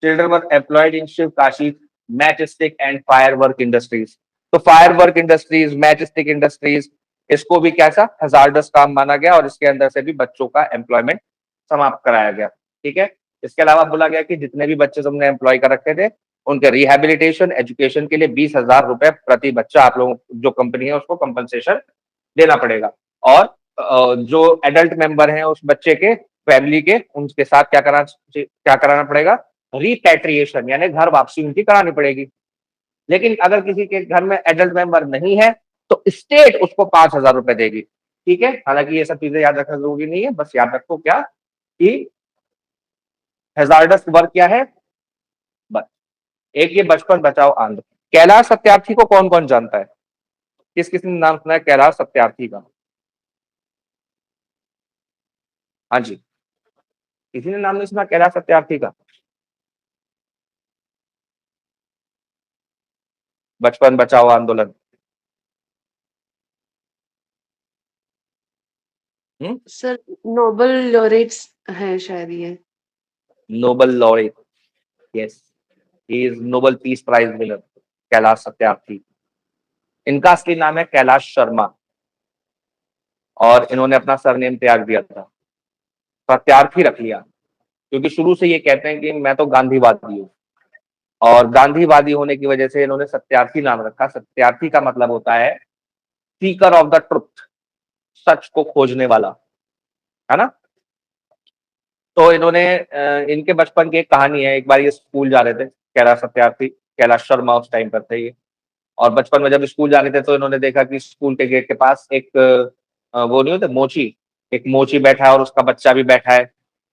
children were employed in Sivakasi matchstick and firework industries. तो फायरवर्क इंडस्ट्रीज, मैचस्टिक इंडस्ट्रीज, इसको भी कैसा हजार्डस काम माना गया और इसके अंदर से भी बच्चों का एम्प्लॉयमेंट समाप्त कराया गया। ठीक है? इसके अलावा बोला गया कि जितने भी बच्चे तुमने एम्प्लॉय कर रखे थे, उनके रिहेबिलिटेशन एजुकेशन के लिए 20,000 रुपए प्रति बच्चा आप लोगों, जो कंपनी है उसको कंपनसेशन देना पड़ेगा। और जो एडल्ट मेंबर हैं उस बच्चे के, फैमिली के, उनके साथ क्या कराना पड़ेगा, रिपैट्रिएशन, यानी घर वापसी उनकी करानी पड़ेगी। लेकिन अगर किसी के घर में एडल्ट मेंबर नहीं है तो स्टेट उसको 5,000 रुपए देगी। ठीक है, हालांकि ये सब चीजें याद रखना जरूरी नहीं है, बस याद रखो क्या कि हैजार्डस वर्क क्या है, बस एक ये बचपन बचाओ आंदोलन। कैलाश सत्यार्थी को कौन कौन जानता है, किस किसी ने नाम सुना है कैलाश सत्यार्थी का? हाँ जी, किसी ने नाम नहीं सुना कैलाश सत्यार्थी का? बचपन बचाओ आंदोलन। सर नोबल लॉरेट्स है शायद ये। Nobel laureate, yes, he is Nobel peace prize winner Kailash Satyarthi. इनका असली नाम है कैलाश शर्मा और इन्होंने अपना सरनेम त्याग दिया था, सत्यार्थी रख लिया, क्योंकि शुरू से ये कहते हैं कि मैं तो गांधीवादी हूँ, और गांधीवादी होने की वजह से इन्होंने सत्यार्थी नाम रखा। सत्यार्थी का मतलब होता है सीकर ऑफ द ट्रुथ, सच को खोजने वाला, है ना। तो इन्होंने इनके बचपन की एक कहानी है। एक बार ये स्कूल जा रहे थे, कैलाश सत्यार्थी, कैलाश शर्मा उस टाइम पर थे ये, और बचपन में जब स्कूल जा रहे थे तो इन्होंने देखा कि स्कूल के गेट के पास एक वो नहीं होते मोची, एक मोची बैठा है और उसका बच्चा भी बैठा है,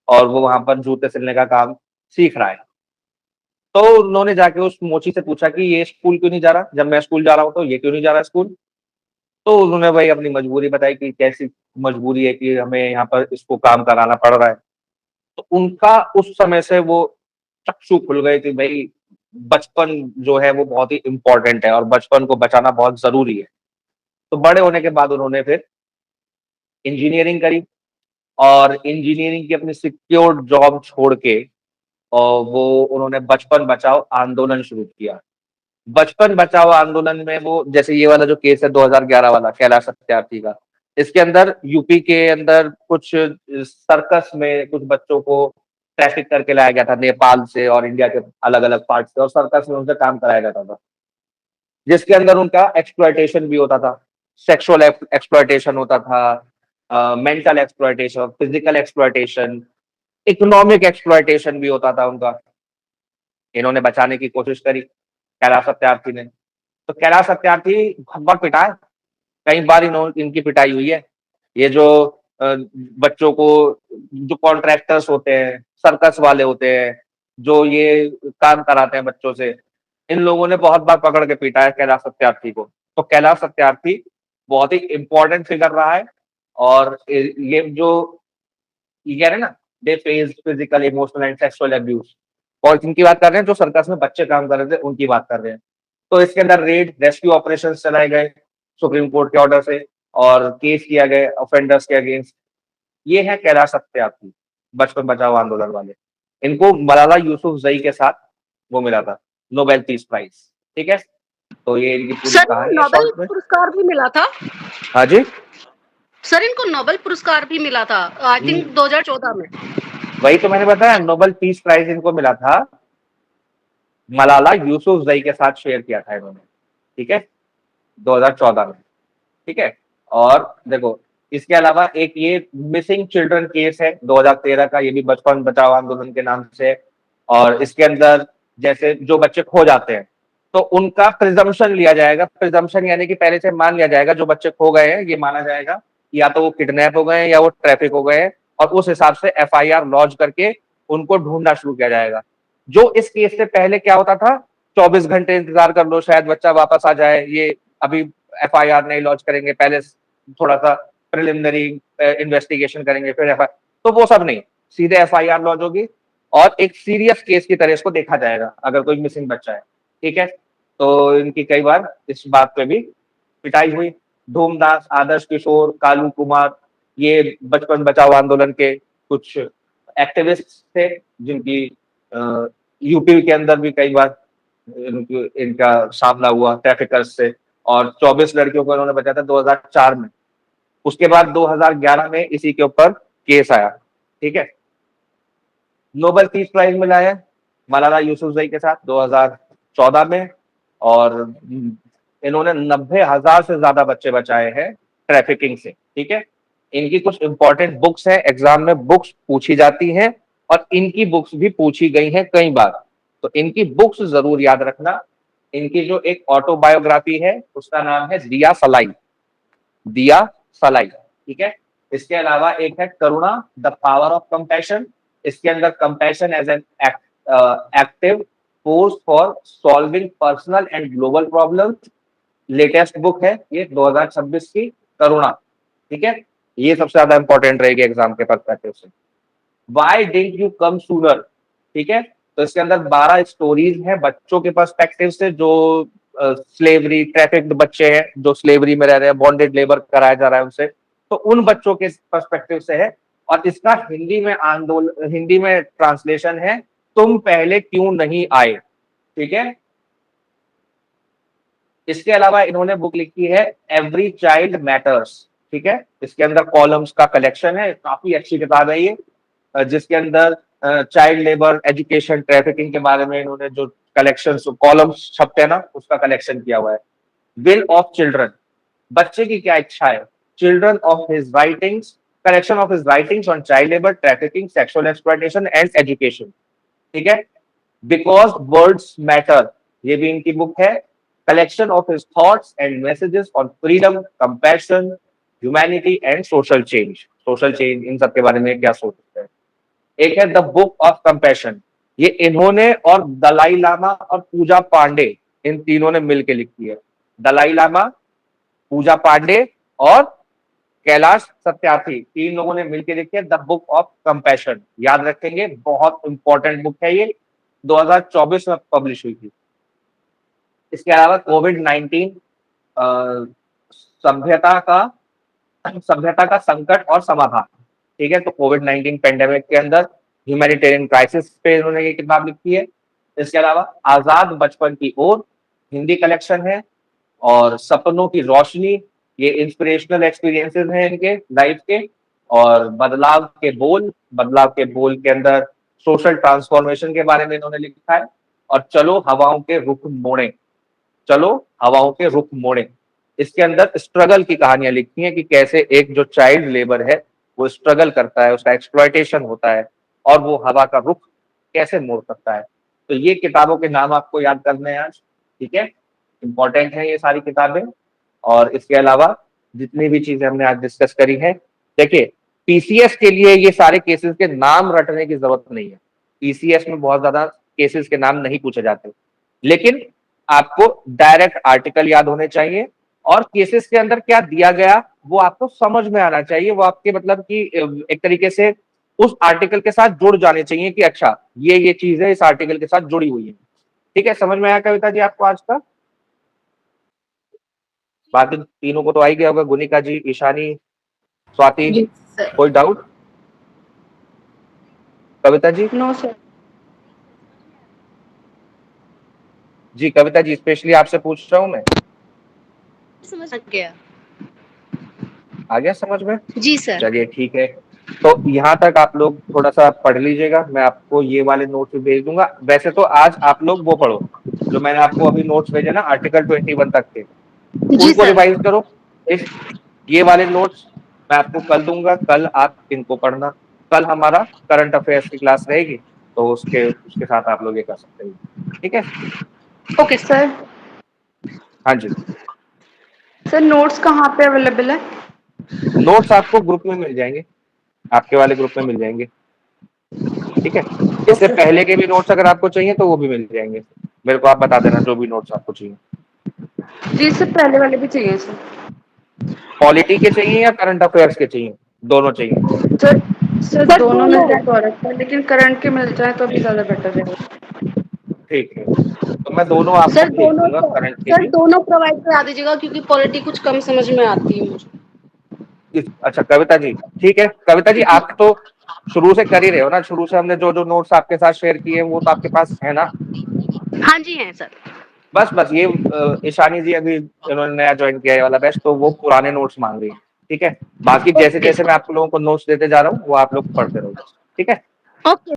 और वो वहां पर जूते सिलने का काम सीख रहा है। तो उन्होंने जाके उस मोची से पूछा कि ये स्कूल क्यों नहीं जा रहा, जब मैं स्कूल जा रहा हूँ तो ये क्यों नहीं जा रहा स्कूल। तो उन्होंने भाई अपनी मजबूरी बताई कि कैसी मजबूरी है कि हमें यहाँ पर इसको काम कराना पड़ रहा है। तो उनका उस समय से वो चक्षु खुल गए कि भाई बचपन जो है वो बहुत ही इम्पोर्टेंट है और बचपन को बचाना बहुत जरूरी है। तो बड़े होने के बाद उन्होंने फिर इंजीनियरिंग करी, और इंजीनियरिंग की अपनी सिक्योर्ड जॉब छोड़ के और वो उन्होंने बचपन बचाओ आंदोलन शुरू किया। बचपन बचाओ आंदोलन में वो, जैसे ये वाला जो केस है 2011 वाला कैलाश सत्यार्थी का, इसके अंदर यूपी के अंदर कुछ सर्कस में कुछ बच्चों को ट्रैफिक करके लाया गया था नेपाल से और इंडिया के अलग अलग पार्ट से, और सर्कस में उनसे काम कराया जाता था, जिसके अंदर उनका एक्सप्लॉयटेशन भी होता था, सेक्सुअल एक्सप्लॉयटेशन होता था, mental exploitation, physical exploitation, economic exploitation भी होता था उनका। इन्होंने बचाने की कोशिश करी कैलाश सत्यार्थी ने। तो कैलाश सत्यार्थी बहुत पिटा है, कई बार इनकी पिटाई हुई है। ये जो बच्चों को, जो कॉन्ट्रैक्टर्स होते हैं, सर्कस वाले होते हैं, जो ये काम कराते हैं बच्चों से, इन लोगों ने बहुत बार पकड़ के पीटा है कैलाश सत्यार्थी को। तो कैलाश सत्यार्थी बहुत ही इंपॉर्टेंट फिगर रहा है, और ये जो ये कह रहे हैं ना, they face physical emotional and sexual abuse, और इनकी बात कर रहे हैं जो सर्कस में बच्चे काम कर रहे थे उनकी बात कर रहे हैं। तो इसके अंदर रेड रेस्क्यू ऑपरेशन चलाए गए सुप्रीम कोर्ट के ऑर्डर से, और केस किया गया ऑफेंडर्स के अगेंस्ट। ये है कैलाश सत्यार्थी, बचपन बचाओ आंदोलन वाले। इनको मलाला यूसुफजई के साथ वो मिला था, नोबेल पीस प्राइज। ठीक है, तो ये इनकी पूरी सर कहानी है नोबेल शॉर्ट में। पुरस्कार भी मिला था। हाँ जी, सर इनको नोबेल पुरस्कार भी मिला था आई थिंक 2014 में। वही तो मैंने बताया, नोबेल पीस प्राइज इनको मिला था, मलाला यूसुफजई के साथ शेयर किया था इन्होंने। ठीक है, 2014 में। ठीक है, और देखो इसके अलावा एक ये मिसिंग चिल्ड्रन केस है 2013 का, ये भी बचपन बचाओ आंदोलन के नाम से। और इसके अंदर जैसे जो बच्चे खो जाते हैं तो उनका प्रिजम्पशन लिया जाएगा। प्रिजम्पशन यानी कि पहले से मान लिया जाएगा जो बच्चे खो गए हैं, ये माना जाएगा या तो वो किडनैप हो गए हैं या वो ट्रैफिक हो गए हैं, और उस हिसाब से एफआईआर लॉन्च करके उनको ढूंढना शुरू किया जाएगा। जो इस केस से पहले क्या होता था, 24 घंटे इंतजार कर लो शायद बच्चा वापस आ जाए, ये अभी एफआईआर नहीं लॉन्च करेंगे, पहले थोड़ा सा प्रिलिमिनरी इन्वेस्टिगेशन करेंगे फिर एफआईआर, तो वो सब नहीं, सीधे एफआईआर लॉन्च होगी और एक सीरियस केस की तरह इसको देखा जाएगा अगर कोई मिसिंग बच्चा है। ठीक है, तो इनकी कई बार इस बात पे भी पिटाई हुई। धूमदास, आदर्श किशोर, कालू कुमार, ये बचपन बचाओ आंदोलन के कुछ एक्टिविस्ट थे, जिनकी यूपी के अंदर भी कई बार इनका सामना हुआ ट्रैफिकर्स से, और 24 लड़कियों को इन्होंने बचाया था 2004 में। उसके बाद 2011 में इसी के ऊपर केस आया। ठीक है, नोबेल पीस प्राइज मिला है मलाला यूसुफजई के साथ 2014 में, और इन्होंने 90,000 से ज्यादा बच्चे बचाए हैं ट्रैफिकिंग से। ठीक है, इनकी कुछ इंपॉर्टेंट बुक्स हैं, एग्जाम में बुक्स पूछी जाती हैं और इनकी बुक्स भी पूछी गई हैं कई बार, तो इनकी बुक्स जरूर याद रखना। इनकी जो एक ऑटोबायोग्राफी है उसका नाम है दिया सलाई, दिया सलाई, ठीक है। इसके अलावा एक है Karuna the power of compassion, इसके अंदर compassion as an active force for solving personal and global problems, latest book है ये 2026 की करुणा, ठीक है। ये सबसे ज्यादा इंपॉर्टेंट रहेगी एग्जाम के पर्सपेक्टिव से। Why didn't you come sooner, ठीक है, तो इसके अंदर 12 स्टोरीज हैं बच्चों के पर्सपेक्टिव से, जो स्लेवरी ट्रैफिक्ड बच्चे हैं, जो स्लेवरी में रह रहे हैं, बॉन्डेड लेबर कराया जा रहा है उनसे, तो उन बच्चों के पर्सपेक्टिव से है। और इसका हिंदी में ट्रांसलेशन है तुम पहले क्यों नहीं आए, ठीक है। इसके अलावा इन्होंने बुक लिखी है एवरी चाइल्ड मैटर्स, ठीक है। इसके अंदर कॉलम्स का कलेक्शन है, काफी अच्छी किताब है ये, जिसके अंदर चाइल्ड लेबर, एजुकेशन, ट्रैफिकिंग के बारे में इन्होंने जो कलेक्शन कॉलम्स छपते हैं ना उसका कलेक्शन किया हुआ है। विल ऑफ चिल्ड्रन, बच्चे की क्या इच्छा है, children of his writings, collection of his writings on child labour, trafficking, sexual exploitation and education, ठीक है। बिकॉज वर्ड्स मैटर, ये भी इनकी बुक है, collection of his thoughts and messages on freedom, compassion, humanity and social change, social change in सब के बारे में क्या सोचते हैं। एक है द बुक ऑफ कंपैशन, ये इन्होंने और दलाई लामा और पूजा पांडे, इन तीनों ने मिलकर लिखी है। दलाई लामा, पूजा पांडे और कैलाश सत्यार्थी, तीन लोगों ने मिलकर लिखी है द बुक ऑफ कंपैशन, याद रखेंगे, बहुत इंपॉर्टेंट बुक है ये, 2024 में पब्लिश हुई थी। इसके अलावा कोविड-19 सभ्यता का संकट और समाधान, ठीक है। तो कोविड-19 पेंडेमिक के अंदर ह्यूमैनिटेरियन क्राइसिस पे इन्होंने ये किताब लिखी है। इसके अलावा आजाद बचपन की ओर हिंदी कलेक्शन है, और सपनों की रोशनी, ये इंस्पिरेशनल एक्सपीरियंसेस हैं इनके लाइफ के, और बदलाव के बोल के अंदर सोशल ट्रांसफॉर्मेशन के बारे में इन्होंने लिखा है। और चलो हवाओं के रुख मोड़े, चलो हवाओं के रुख मोड़े, इसके अंदर स्ट्रगल की कहानियां लिखी हैं कि कैसे एक जो चाइल्ड लेबर है वो स्ट्रगल करता है, उसका एक्सप्लॉयटेशन होता है, और वो हवा का रुख कैसे मोड़ सकता है। तो ये किताबों के नाम आपको याद करने हैं आज, ठीक है, इंपॉर्टेंट है ये सारी किताबें। और इसके अलावा जितनी भी चीजें हमने आज डिस्कस करी है, देखिए पीसीएस के लिए ये सारे केसेस के नाम रटने की जरूरत नहीं है, पीसीएस में बहुत ज्यादा केसेस के नाम नहीं पूछे जाते, लेकिन आपको डायरेक्ट आर्टिकल याद होने चाहिए, और केसेस के अंदर क्या दिया गया वो आपको समझ में आना चाहिए, वो आपके मतलब कि एक तरीके से उस आर्टिकल के साथ जुड़ जाने चाहिए कि अच्छा ये चीज है इस आर्टिकल के साथ जुड़ी हुई है, ठीक है। समझ में आया कविता जी आपको आज का? बाकी तीनों को तो आ ही गया होगा, गुनिका जी, ईशानी, स्वाति, जी सर। कोई doubt? Kavita ji? No sir. जी कविता जी, स्पेशली आपसे पूछ रहा हूँ मैं, समझ गया। आ गया समझ में? जी सर। चलिए ठीक है, तो यहाँ तक आप लोग थोड़ा सा पढ़ लीजिएगा, मैं आपको ये वाले नोट्स भी भेज दूंगा। वैसे तो आज आप लोग वो पढ़ो जो मैंने आपको अभी नोट्स भेजे ना, आर्टिकल 21 तक के, जी उनको सर। रिवाइज करो। ये वाले नोट्स मैं आपको कल दूंगा, कल आप इनको पढ़ना। कल हमारा करंट अफेयर्स की क्लास रहेगी, तो उसके साथ आप लोग ये कर सकते हैं, ठीक है। Okay sir. हाँ जी, सर नोट्स कहाँ पे अवेलेबल है? नोट्स आपको ग्रुप में मिल जाएंगे, आपके वाले ग्रुप में मिल जाएंगे, ठीक है। इससे पहले के भी नोट्स अगर आपको चाहिए तो वो भी मिल जाएंगे, मेरे को आप बता देना जो भी नोट्स आपको चाहिए। जी सर, पहले वाले भी चाहिए सर। पॉलिटी के चाहिए या करंट अफेयर्स के चाहिए? दोनों चाहिए? सर दोनों मिल जाए तो और अच्छा, लेकिन करंट के मिल जाए तो अभी ज्यादा बेटर रहेगा। ठीक है, तो मैं दोनों आपको सर भेज दूंगा, करंट के सर भी। दोनों प्रोवाइड करा दीजिएगा, क्योंकि पॉलिटी कुछ कम समझ में आती है मुझे। अच्छा कविता जी, ठीक है। कविता जी आप तो शुरू से कर ही रहे हो ना, शुरू से हमने जो जो नोट्स आपके साथ शेयर किए वो तो आपके पास है ना? हाँ जी हैं सर। बस ये ईशानी जी अभी इन्होंने नया ज्वाइन किया है वाला बैच, तो वो पुराने नोट्स मांग रही है, ठीक है। बाकी जैसे जैसे मैं आप लोगों को नोट्स देते जा रहा हूँ वो आप लोग पढ़ते रहो, ठीक है। ओके।